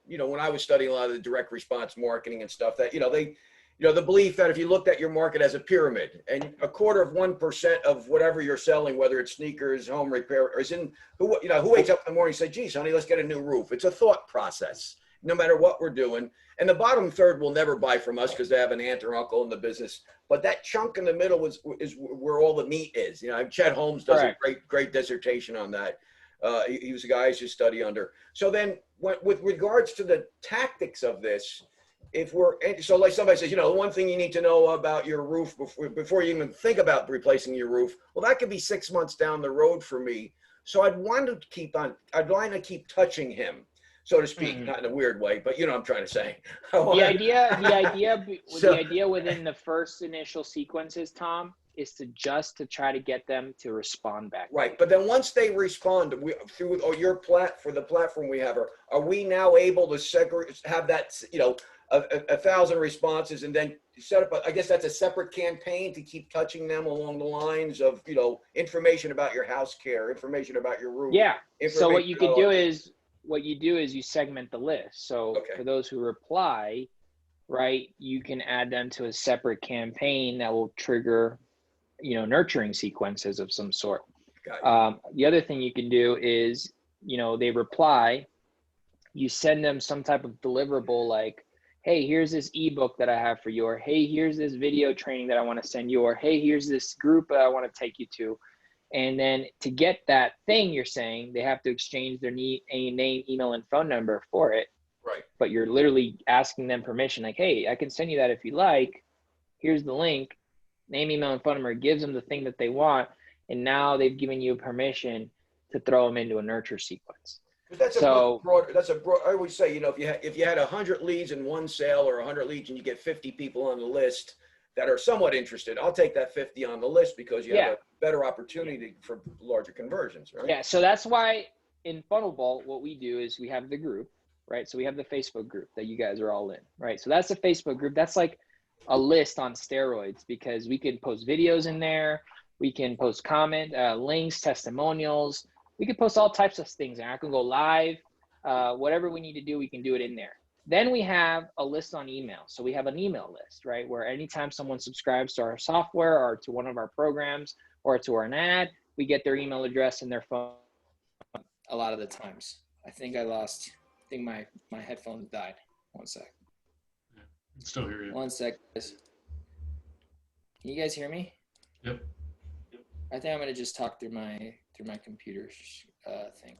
Speaker 5: you know, when I was studying a lot of the direct response marketing and stuff, that, you know, the belief that if you looked at your market as a pyramid, and 1/4% of whatever you're selling, whether it's sneakers, home repair, or is in, who wakes up in the morning and says, geez, honey, let's get a new roof. It's a thought process, no matter what we're doing. And the bottom third will never buy from us because they have an aunt or uncle in the business. But that chunk in the middle is where all the meat is. You know, Chet Holmes does a great dissertation on that. He was a guy I used to study under. So then with regards to the tactics of this, so like somebody says, you know, the one thing you need to know about your roof before you even think about replacing your roof, well, that could be 6 months down the road for me. So I'd want to keep touching him, so to speak, not in a weird way, but you know what I'm trying to say.
Speaker 1: The idea within the first initial sequences, Tom, is to try to get them to respond back.
Speaker 5: Right, but then once they respond, through the platform we have, are we now able to have that, you know, 1,000 responses, and then set up I guess that's a separate campaign to keep touching them along the lines of, you know, information about your house care, information about your roof.
Speaker 1: Yeah. So what you could do is you segment the list. So for those who reply, right, you can add them to a separate campaign that will trigger nurturing sequences of some sort.
Speaker 5: The
Speaker 1: other thing you can do is, they reply, you send them some type of deliverable like, hey, here's this ebook that I have for you, or hey, here's this video training that I want to send you, or hey, here's this group that I want to take you to. And then to get that thing you're saying, they have to exchange their name, email, and phone number for it.
Speaker 5: Right.
Speaker 1: But you're literally asking them permission, like, hey, I can send you that if you like. Here's the link. Name, email, and phone number gives them the thing that they want. And now they've given you permission to throw them into a nurture sequence.
Speaker 5: That's a broad. I always say, if you had 100 leads in one sale, or 100 leads and you get 50 people on the list that are somewhat interested, I'll take that 50 on the list because you have a better opportunity for larger conversions, right?
Speaker 1: Yeah. So that's why in Funnelbolt, what we do is we have the group, right? So we have the Facebook group that you guys are all in, right? So that's a Facebook group. That's like a list on steroids, because we can post videos in there. We can post links, testimonials. We can post all types of things, and I can go live. Whatever we need to do, we can do it in there. Then we have a list on email. So we have an email list, right? Where anytime someone subscribes to our software or to one of our programs or to an ad, we get their email address and their phone. A lot of the times. I think my headphones died. One sec.
Speaker 3: Yeah, I can still hear you.
Speaker 1: One sec, guys. Can you guys hear me?
Speaker 3: Yep.
Speaker 1: I think I'm gonna just talk through my computer thing.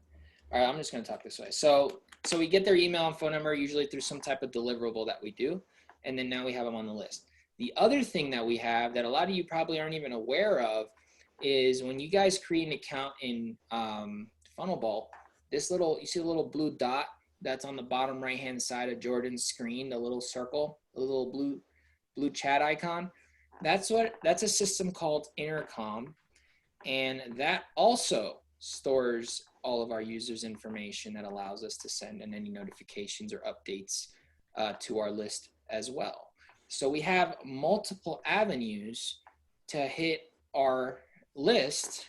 Speaker 1: All right, I'm just gonna talk this way. So we get their email and phone number usually through some type of deliverable that we do, and then now we have them on the list. The other thing that we have that a lot of you probably aren't even aware of is when you guys create an account in Funnelbolt, you see the little blue dot that's on the bottom right hand side of Jordan's screen, the little circle, the little blue chat icon. That's a system called Intercom. And that also stores all of our users' information that allows us to send in any notifications or updates to our list as well. So we have multiple avenues to hit our list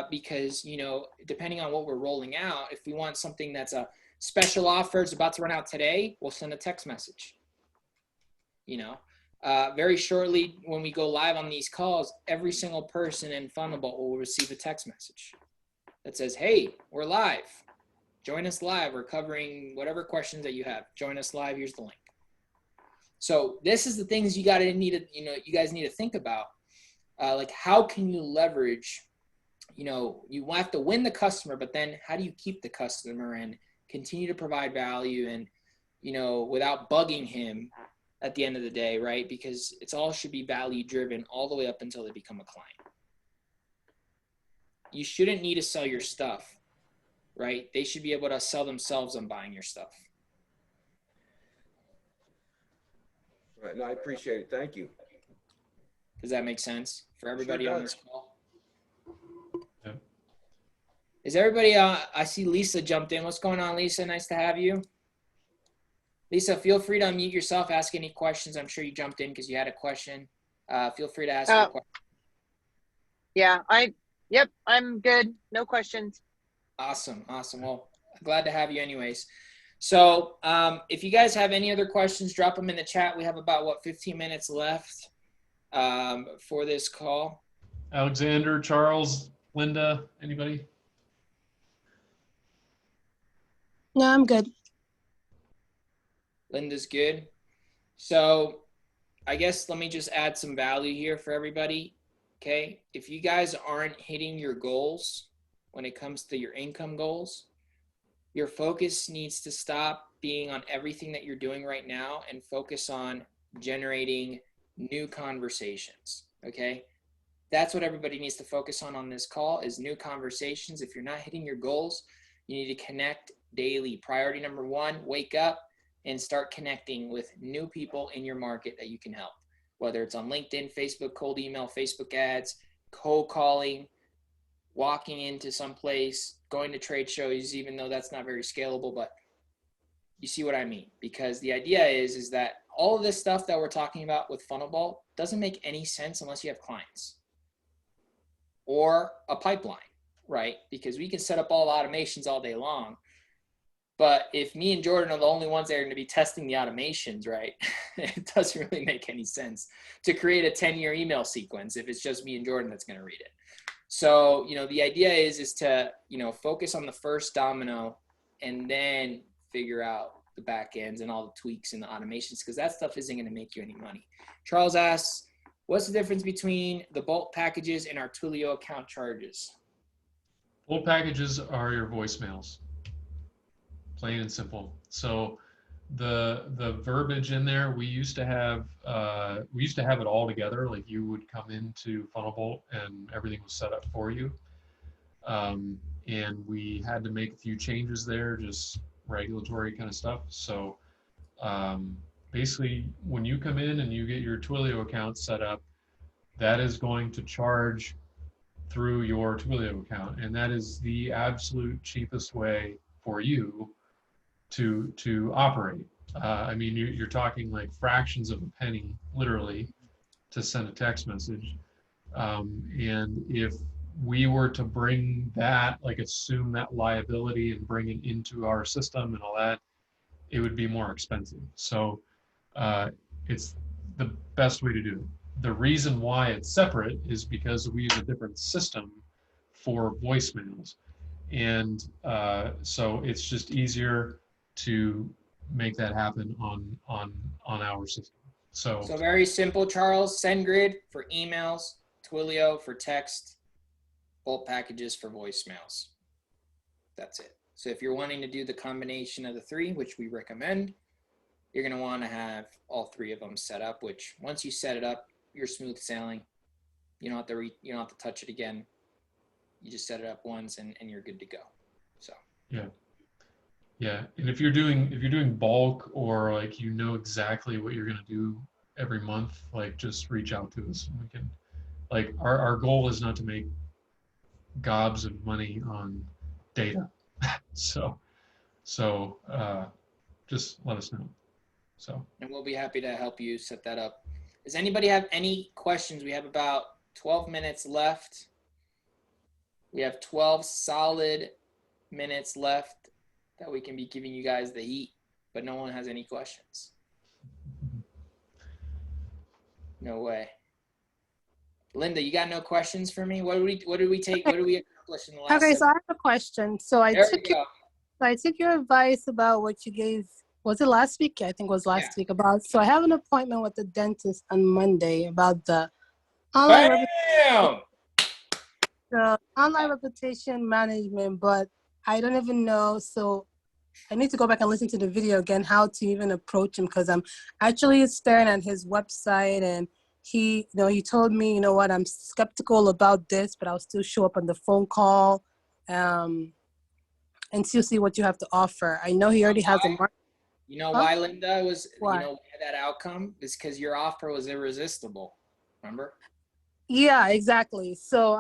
Speaker 1: because, depending on what we're rolling out, if we want something that's a special offer, it's about to run out today, we'll send a text message. Very shortly, when we go live on these calls, every single person in Funnelbolt will receive a text message that says, hey, we're live. Join us live. We're covering whatever questions that you have. Join us live. Here's the link. So this is the things you guys need to think about. Like, how can you leverage, you have to win the customer, but then how do you keep the customer and continue to provide value and, without bugging him at the end of the day, right? Because it's all should be value driven all the way up until they become a client. You shouldn't need to sell your stuff, right? They should be able to sell themselves on buying your stuff.
Speaker 5: Right. No, I appreciate it. Thank you.
Speaker 1: Does that make sense for everybody on this call?
Speaker 3: Yeah.
Speaker 1: Is everybody, I see Lisa jumped in. What's going on, Lisa? Nice to have you. Lisa, feel free to unmute yourself, ask any questions. I'm sure you jumped in because you had a question. Feel free to ask your question.
Speaker 6: Yeah, I'm good. No questions.
Speaker 1: Awesome. Well, I'm glad to have you anyways. So if you guys have any other questions, drop them in the chat. We have about, 15 minutes left for this call.
Speaker 3: Alexander, Charles, Linda, anybody?
Speaker 7: No, I'm good.
Speaker 1: Linda's good. So I guess let me just add some value here for everybody. Okay. If you guys aren't hitting your goals when it comes to your income goals, your focus needs to stop being on everything that you're doing right now and focus on generating new conversations. Okay. That's what everybody needs to focus on this call is new conversations. If you're not hitting your goals, you need to connect daily. Priority number 1, wake up and start connecting with new people in your market that you can help, whether it's on LinkedIn, Facebook, cold email, Facebook ads, cold calling, walking into some place, going to trade shows, even though that's not very scalable, but you see what I mean? Because the idea is that all of this stuff that we're talking about with Funnelbolt doesn't make any sense unless you have clients or a pipeline, right? Because we can set up all automations all day long, But if me and Jordan are the only ones that are going to be testing the automations, right, it doesn't really make any sense to create a 10-year email sequence if it's just me and Jordan that's going to read it. So, the idea is to, focus on the first domino and then figure out the back ends and all the tweaks and the automations, because that stuff isn't going to make you any money. Charles asks, what's the difference between the Bolt packages and our Twilio account charges?
Speaker 3: Bolt packages are your voicemails. Plain and simple. So the verbiage in there, we used to have it all together. Like you would come into Funnelbolt and everything was set up for you. And we had to make a few changes there, just regulatory kind of stuff. So basically when you come in and you get your Twilio account set up, that is going to charge through your Twilio account. And that is the absolute cheapest way for you to operate. I mean, you're talking like fractions of a penny, literally, to send a text message. And if we were to bring that, like assume that liability and bring it into our system and all that, it would be more expensive. So it's the best way to do it. The reason why it's separate is because we use a different system for voicemails. And so it's just easier to make that happen on our system. So
Speaker 1: very simple, Charles. SendGrid for emails, Twilio for text, Bolt packages for voicemails. That's it. So if you're wanting to do the combination of the three, which we recommend, you're going to want to have all three of them set up, which once you set it up, you're smooth sailing. You don't have to touch it again. You just set it up once and you're good to go. So
Speaker 3: yeah, and if you're doing bulk, or like exactly what you're going to do every month, like just reach out to us and we can, like, our goal is not to make gobs of money on data. so just let us know. So,
Speaker 1: and we'll be happy to help you set that up. Does anybody have any questions? We have about 12 minutes left. We have 12 solid minutes left that we can be giving you guys the heat, but no one has any questions. No way. Linda, you got no questions for me? What did we accomplish in the last?
Speaker 7: Okay, so I have a question. So I took your advice about what you gave. Was it last week? I think it was last week about. So I have an appointment with the dentist on Monday about the online reputation management, but I don't even know. So I need to go back and listen to the video again, how to even approach him, because I'm actually staring at his website, and he told me, I'm skeptical about this, but I'll still show up on the phone call and still see what you have to offer. I know he already has a market.
Speaker 1: You know why, Linda, that outcome is because your offer was irresistible. Remember?
Speaker 7: Yeah, exactly. So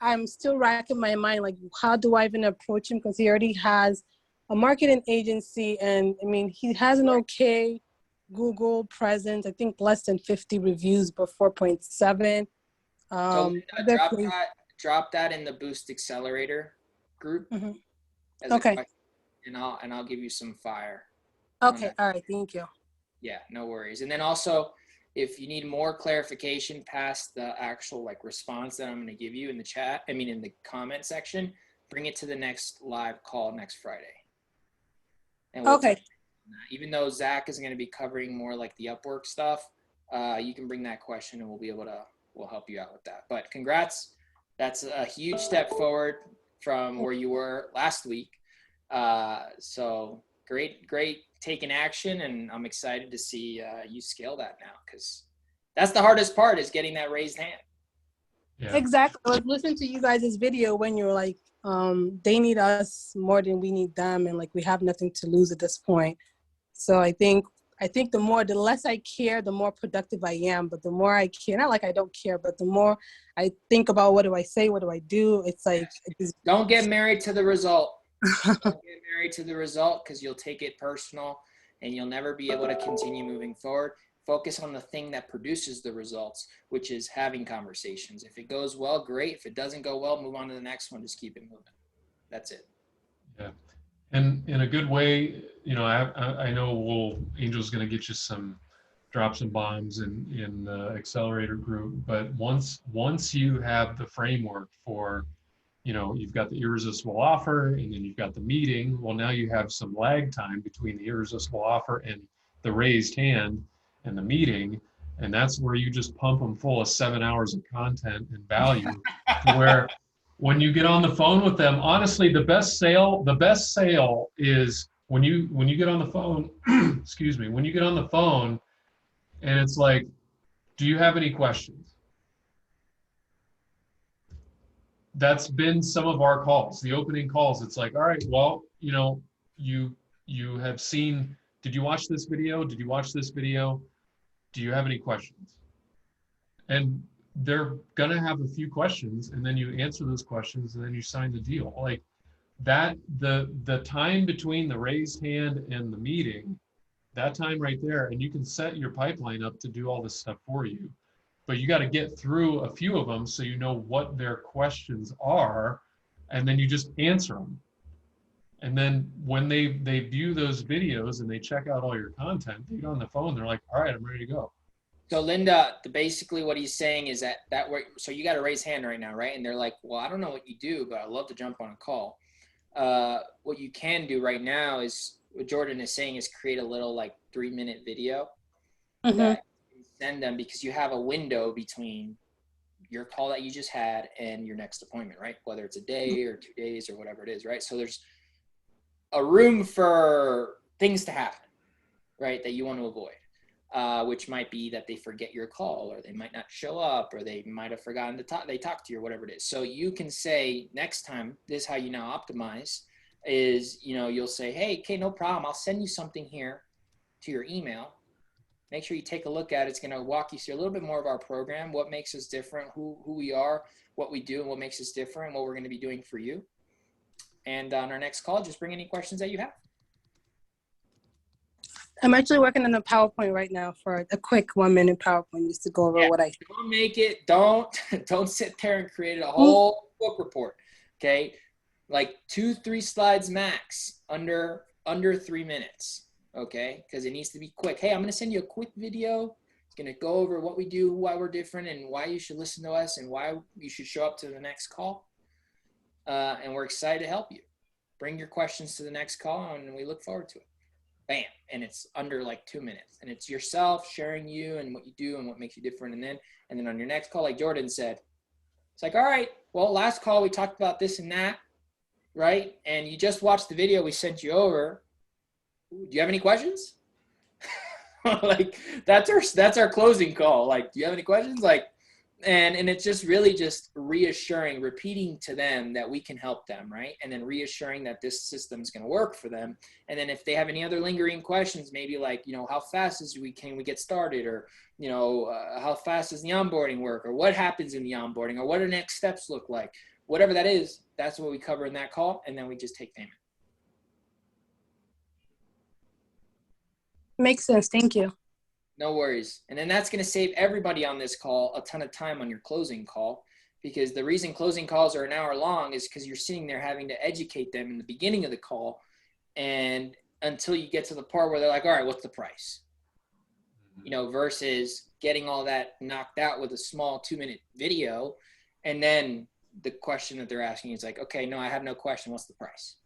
Speaker 7: I'm still racking my mind, like, how do I even approach him? Because he already has a marketing agency, and I mean, he has an okay Google presence. I think less than 50 reviews, but 4.7.
Speaker 1: So drop that in the Boost Accelerator group.
Speaker 7: Mm-hmm. Okay.
Speaker 1: And I'll give you some fire.
Speaker 7: Okay. All right. Thank you.
Speaker 1: Yeah, no worries. And then also, if you need more clarification past the actual response that I'm going to give you in the comment section, bring it to the next live call next Friday. And we'll
Speaker 7: okay.
Speaker 1: Even though Zach is going to be covering more like the Upwork stuff, you can bring that question and we'll help you out with that. But congrats. That's a huge step forward from where you were last week. So great taking action, and I'm excited to see you scale that now, because that's the hardest part, is getting that raised hand.
Speaker 7: Yeah. Exactly. I was listening to you guys' video when you were like, they need us more than we need them, and we have nothing to lose at this point. So I think the less I care, the more productive I am. But the more I care, not like I don't care, but the more I think about what do I say, what do I do, it's like,
Speaker 1: don't get married to the result. Don't get married to the result, because you'll take it personal and you'll never be able to continue moving forward. Focus on the thing that produces the results, which is having conversations. If it goes well, great. If it doesn't go well, move on to the next one. Just keep it moving. That's it.
Speaker 3: Yeah. And in a good way, you know, I know Angel's going to get you some drops and bombs in the accelerator group, but once you have the framework for, you know, you've got the irresistible offer and then you've got the meeting. Well, now you have some lag time between the irresistible offer and the raised hand and the meeting. And that's where you just pump them full of 7 hours of content and value to where when you get on the phone with them, honestly, the best sale is when you get on the phone, excuse me, when you get on the phone and it's like, do you have any questions? That's been some of our calls, the opening calls. It's like, all right, well, you know, you have seen, did you watch this video? Did you watch this video? Do you have any questions? And they're gonna have a few questions, and then you answer those questions, and then you sign the deal. Like that, the time between the raised hand and the meeting, that time right there, and you can set your pipeline up to do all this stuff for you. But you got to get through a few of them so you know what their questions are, and then you just answer them. And then when they view those videos and they check out all your content, they get on the phone, they're like, all right, I'm ready to go.
Speaker 1: So Linda, basically what he's saying is that way. So you got a raise hand right now, right? And they're like, well, I don't know what you do, but I'd love to jump on a call. What you can do right now is what Jordan is saying is create a little like 3-minute video that you send them, because you have a window between your call that you just had and your next appointment, right? Whether it's a day or 2 days or whatever it is, right? So there's a room for things to happen, right, that you want to avoid. Which might be that they forget your call, or they might not show up, or they might have forgotten to talk to you, or whatever it is. So you can say next time, this is how you now optimize is, you know, you'll say, hey, okay, no problem. I'll send you something here to your email. Make sure you take a look at it. It's going to walk you through a little bit more of our program, what makes us different, who we are, what we do, and what makes us different, and what we're going to be doing for you. And on our next call, just bring any questions that you have.
Speaker 7: I'm actually working on a PowerPoint right now for a quick 1-minute PowerPoint just to go over what I think.
Speaker 1: Don't make it, don't sit there and create a whole book report. Okay. Like 2-3 slides max, under 3 minutes. Okay. Because it needs to be quick. Hey, I'm going to send you a quick video. It's going to go over what we do, why we're different, and why you should listen to us, and why you should show up to the next call. And we're excited to help you. Bring your questions to the next call, and we look forward to it. Bam. And it's under like 2 minutes, and it's yourself sharing you and what you do and what makes you different. And then on your next call, like Jordan said, it's like, all right, well, last call we talked about this and that, right? And you just watched the video we sent you over. Do you have any questions? Like that's our closing call. Like, do you have any questions? Like, and it's just really just reassuring, repeating to them that we can help them, right? And then reassuring that this system is going to work for them. And then if they have any other lingering questions, maybe like, you know, how fast can we get started, or, you know, how fast does the onboarding work, or what happens in the onboarding, or what do next steps look like? Whatever that is, that's what we cover in that call, and then we just take payment.
Speaker 7: Makes sense. Thank you.
Speaker 1: No worries. And then that's going to save everybody on this call a ton of time on your closing call, because the reason closing calls are an hour long is because you're sitting there having to educate them in the beginning of the call, and until you get to the part where they're like, all right, what's the price? You know, versus getting all that knocked out with a small 2-minute video. And then the question that they're asking is like, okay, no, I have no question. What's the price?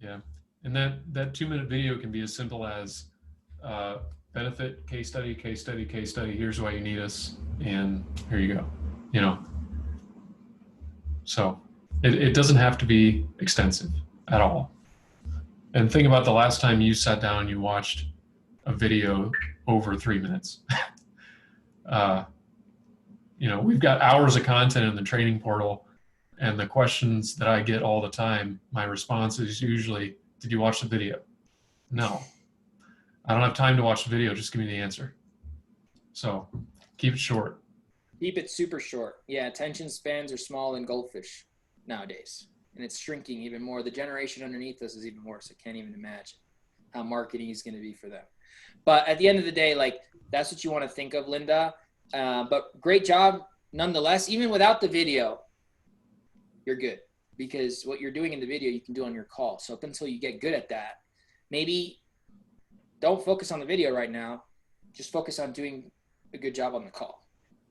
Speaker 3: Yeah. And that 2-minute video can be as simple as, benefit, case study, case study, case study. Here's why you need us, and here you go. You know, so it doesn't have to be extensive at all. And think about the last time you sat down and you watched a video over 3 minutes. You know, we've got hours of content in the training portal, and the questions that I get all the time, my response is usually, did you watch the video? No. I don't have time to watch the video. Just give me the answer. So keep it short.
Speaker 1: Keep it super short. Yeah, attention spans are small than goldfish nowadays, and it's shrinking even more. The generation underneath us is even worse. I can't even imagine how marketing is going to be for them. But at the end of the day, like, that's what you want to think of, Linda. But great job nonetheless. Even without the video, you're good. because what you're doing in the video, you can do on your call. So up until you get good at that, maybe don't focus on the video right now. Just focus on doing a good job on the call,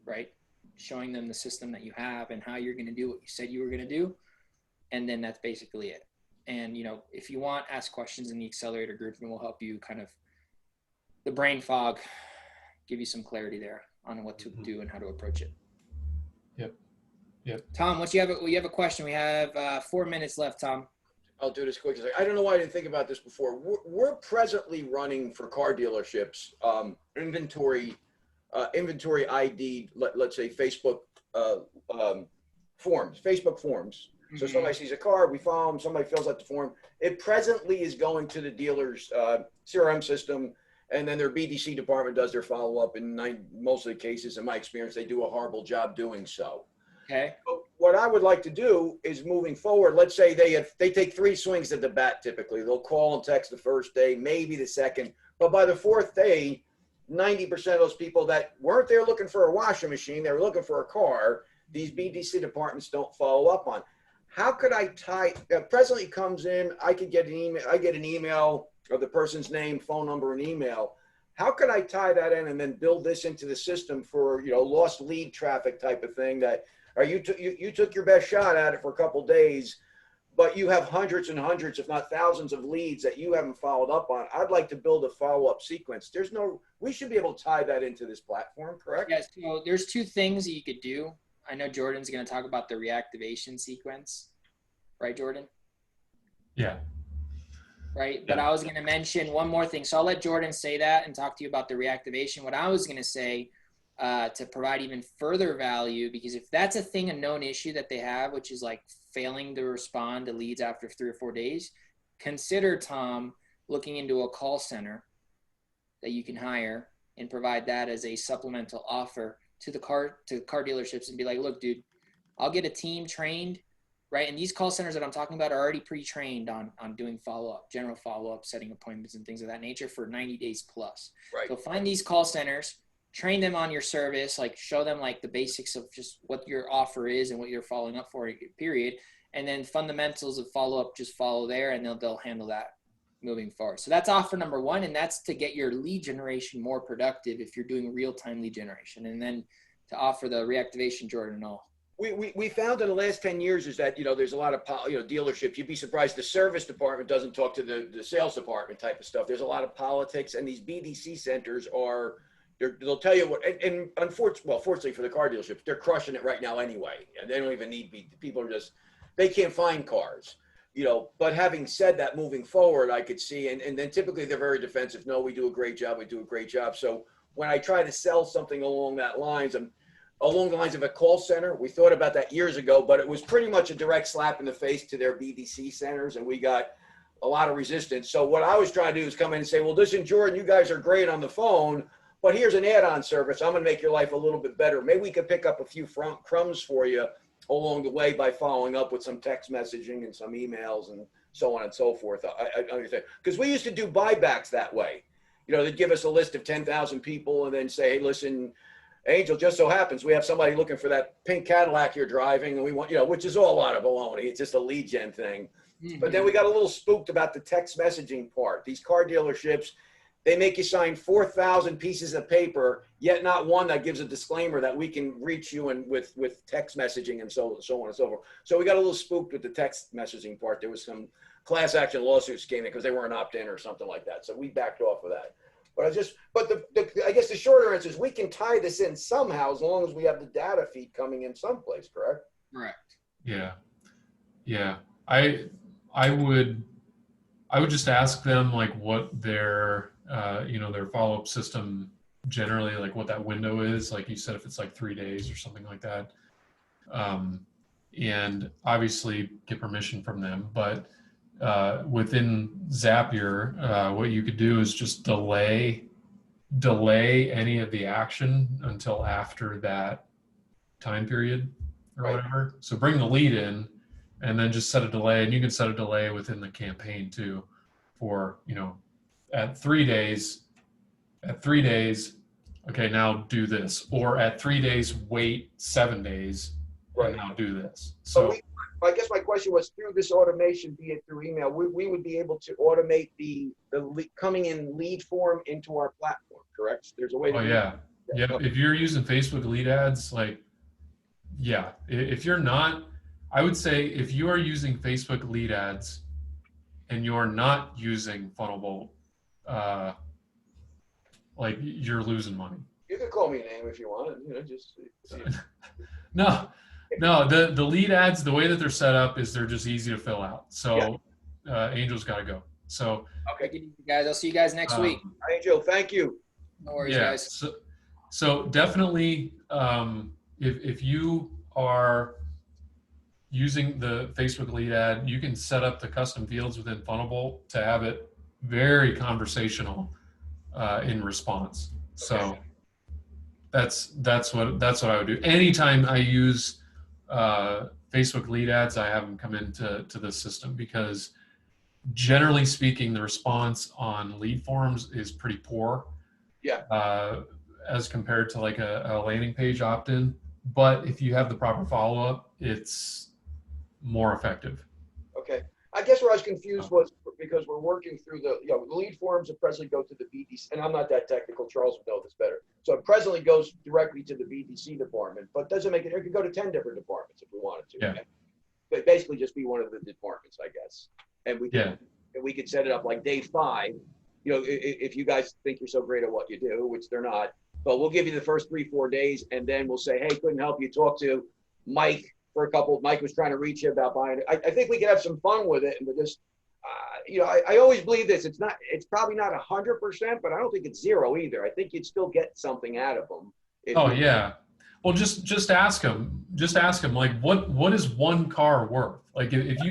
Speaker 1: right? Showing them the system that you have and how you're going to do what you said you were going to do. And then that's basically it. And, you know, if you want, ask questions in the accelerator group and we'll help you kind of the brain fog, give you some clarity there on what to do and how to approach it.
Speaker 3: Yep. Yep.
Speaker 1: Tom, you have a question. We have 4 minutes left, Tom.
Speaker 5: I'll do this quick. I don't know why I didn't think about this before. We're presently running for car dealerships inventory ID, let's say Facebook forms, Facebook forms. So somebody sees a car, we follow them, somebody fills out the form. It presently is going to the dealer's CRM system, and then their BDC department does their follow-up. In most of the cases, in my experience, they do a horrible job doing so.
Speaker 1: Okay.
Speaker 5: So what I would like to do is moving forward, let's say they take 3 swings at the bat typically. They'll call and text the first day, maybe the second. But by the 4th day, 90% of those people that weren't there looking for a washing machine, they were looking for a car, these BDC departments don't follow up on. How could I tie, presently comes in, I could get an email, I get an email of the person's name, phone number, and email. How could I tie that in and then build this into the system for, you know, lost lead traffic type of thing that, or you took your best shot at it for a couple of days, but you have hundreds and hundreds, if not thousands of leads that you haven't followed up on. I'd like to build a follow-up sequence. We should be able to tie that into this platform, correct?
Speaker 1: Yes. So there's 2 things that you could do. I know Jordan's going to talk about the reactivation sequence, right, Jordan?
Speaker 3: Yeah.
Speaker 1: Right. But I was going to mention one more thing. So I'll let Jordan say that and talk to you about the reactivation. What I was going to say to provide even further value, because if that's a known issue that they have, which is like failing to respond to leads after 3 or 4 days, consider, Tom, looking into a call center that you can hire and provide that as a supplemental offer to the car dealerships and be like, look, dude, I'll get a team trained, right? And these call centers that I'm talking about are already pre-trained on doing follow-up, general follow-up, setting appointments and things of that nature for 90 days plus.
Speaker 5: Right.
Speaker 1: So find these call centers, train them on your service, like show them like the basics of just what your offer is and what you're following up for, period. And then fundamentals of follow-up, just follow there and they'll handle that moving forward. So that's offer number 1. And that's to get your lead generation more productive if you're doing real-time lead generation. And then to offer the reactivation, Jordan and all.
Speaker 5: We found in the last 10 years is that, you know, there's a lot of, dealerships. You'd be surprised the service department doesn't talk to the sales department type of stuff. There's a lot of politics, and these BDC centers they'll tell you what, and fortunately for the car dealerships, they're crushing it right now anyway. And they don't even need people they can't find cars, you know. But having said that, moving forward, I could see, and then typically they're very defensive. No, we do a great job. So when I try to sell something along the lines of a call center, we thought about that years ago, but it was pretty much a direct slap in the face to their BDC centers, and we got a lot of resistance. So what I was trying to do is come in and say, well, listen, Jordan, you guys are great on the phone, but here's an add-on service. I'm going to make your life a little bit better. Maybe we could pick up a few crumbs for you along the way by following up with some text messaging and some emails and so on and so forth. I understand. Because we used to do buybacks that way. You know, they'd give us a list of 10,000 people and then say, hey, listen, Angel, just so happens we have somebody looking for that pink Cadillac you're driving, and we want, you know, which is all a lot of baloney. It's just a lead gen thing. Mm-hmm. But then we got a little spooked about the text messaging part. These car dealerships, they make you sign 4,000 pieces of paper, yet not one that gives a disclaimer that we can reach you and with text messaging and so on and so forth. So we got a little spooked with the text messaging part. There was some class action lawsuits came in because they weren't opt-in or something like that. So we backed off of that. But I guess the shorter answer is we can tie this in somehow as long as we have the data feed coming in someplace, correct?
Speaker 1: Correct.
Speaker 3: Yeah. Yeah. I would just ask them like what their their follow-up system generally, like what that window is. Like you said, if it's like 3 days or something like that. And obviously get permission from them, but within Zapier, what you could do is just delay any of the action until after that time period or whatever. So bring the lead in and then just set a delay, and you can set a delay within the campaign too for, you know, at 3 days, okay, now do this, or at 3 days, wait 7 days and now do this. So
Speaker 5: I guess my question was, through this automation, be it through email, we would be able to automate the coming in lead form into our platform, correct? There's a way to do
Speaker 3: yeah. Yep.
Speaker 5: Okay.
Speaker 3: If you're using Facebook lead ads, like, yeah, if you're not, I would say if you are using Facebook lead ads and you're not using Funnelbolt, like, you're losing money.
Speaker 5: You can call me a name if you want, you know, just.
Speaker 3: No, the lead ads, the way that they're set up is they're just easy to fill out. So Angel's got to go. So
Speaker 5: okay,
Speaker 1: take it easy, guys. I'll see you guys next week.
Speaker 5: Angel, thank you.
Speaker 1: No worries, guys.
Speaker 3: So definitely, if you are using the Facebook lead ad, you can set up the custom fields within Funnelbolt to have it very conversational in response. So that's what I would do. Anytime I use Facebook lead ads, I have them come into the system, because generally speaking, the response on lead forms is pretty poor.
Speaker 5: Yeah.
Speaker 3: As compared to like a landing page opt-in. But if you have the proper follow-up, it's more effective.
Speaker 5: Okay. I guess where I was confused was because we're working through the lead forms that presently go to the BDC, and I'm not that technical. Charles would know this better. So it presently goes directly to the BDC department, but doesn't make it. It could go to 10 different departments if we wanted to.
Speaker 3: Yeah.
Speaker 5: But basically, just be one of the departments, I guess. And we could set it up like day 5. You know, if you guys think you're so great at what you do, which they're not, but we'll give you the first 3-4 days, and then we'll say, hey, couldn't help you. Talk to Mike for a couple. Mike was trying to reach you about buying it. I think we could have some fun with it, and we'll just, I always believe this. It's probably not 100%, but I don't think it's 0 either. I think you'd still get something out of them.
Speaker 3: Yeah. Well, just ask them. Just ask them, like, what is one car worth? Like, if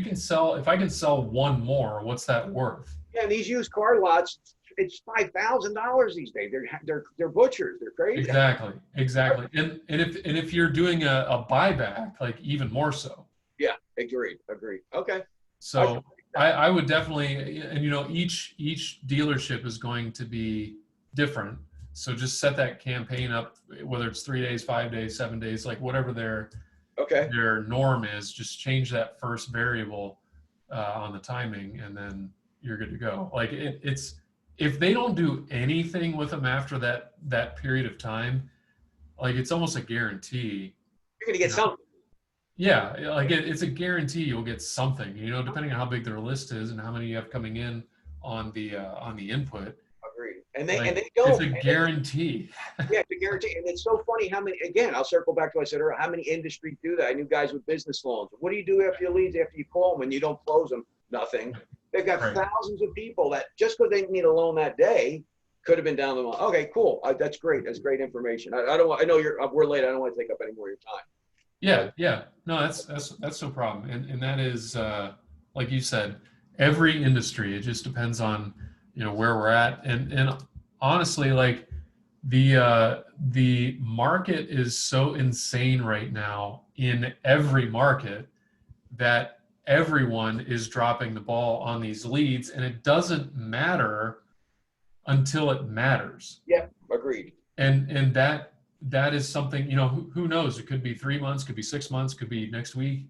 Speaker 3: I can sell one more, what's that worth?
Speaker 5: Yeah, and these used car lots, it's $5,000 these days. They're butchers. They're crazy.
Speaker 3: Exactly. And if you're doing a buyback, like, even more so.
Speaker 5: Yeah, agreed. Okay.
Speaker 3: So I would definitely, and each dealership is going to be different. So just set that campaign up, whether it's 3 days, 5 days, 7 days, like whatever their norm is. Just change that first variable on the timing, and then you're good to go. Like it's if they don't do anything with them after that period of time, like, it's almost a guarantee
Speaker 5: you're gonna get something.
Speaker 3: Yeah, like it's a guarantee you'll get something. Depending on how big their list is and how many you have coming in on the input.
Speaker 5: Agreed. And they don't.
Speaker 3: It's a guarantee.
Speaker 5: Yeah, it's a guarantee. And it's so funny how many. Again, I'll circle back to what I said earlier. How many industries do that? I knew guys with business loans. What do you do after you leave? After you call them and you don't close them? Nothing. They've got thousands of people that just because they need a loan that day could have been down the line. Okay, cool. That's great. That's great information. I know we're late. I don't want to take up any more of your time.
Speaker 3: Yeah. No, that's no problem. And that is, like you said, every industry. It just depends on where we're at. And honestly, like the market is so insane right now in every market that everyone is dropping the ball on these leads, and it doesn't matter until it matters.
Speaker 5: Yeah, agreed.
Speaker 3: And that is something, who knows? It could be 3 months, could be 6 months, could be next week.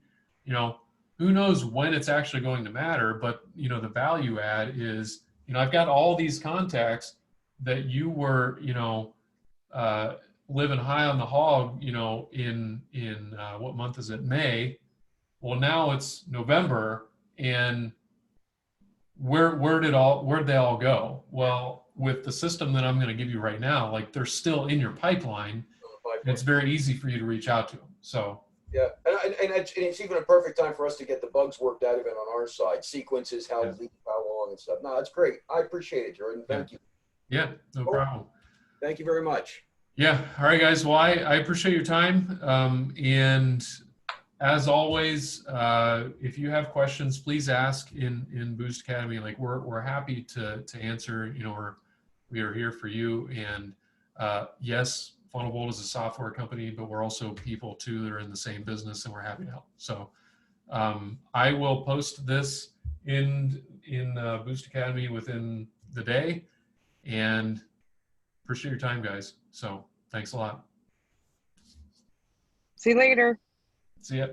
Speaker 3: Who knows when it's actually going to matter? But the value add is, I've got all these contacts that you were, living high on the hog, in what month is it? May. Well, now it's November, and where'd they all go? Well, with the system that I'm going to give you right now, like, they're still in your pipeline. And it's very easy for you to reach out to them. So
Speaker 5: yeah, and it's even a perfect time for us to get the bugs worked out of it on our side. Sequences, how long and stuff. No, that's great. I appreciate it, Jordan. Thank you.
Speaker 3: Yeah, no problem.
Speaker 5: Thank you very much.
Speaker 3: Yeah. All right, guys. Well, I appreciate your time. And as always, if you have questions, please ask in Boost Academy. Like, we're happy to answer. We are here for you. And yes, Funnelbolt is a software company, but we're also people too that are in the same business, and we're happy to help. So I will post this in Boost Academy within the day, and appreciate your time, guys. So thanks a lot.
Speaker 6: See you later.
Speaker 3: See ya.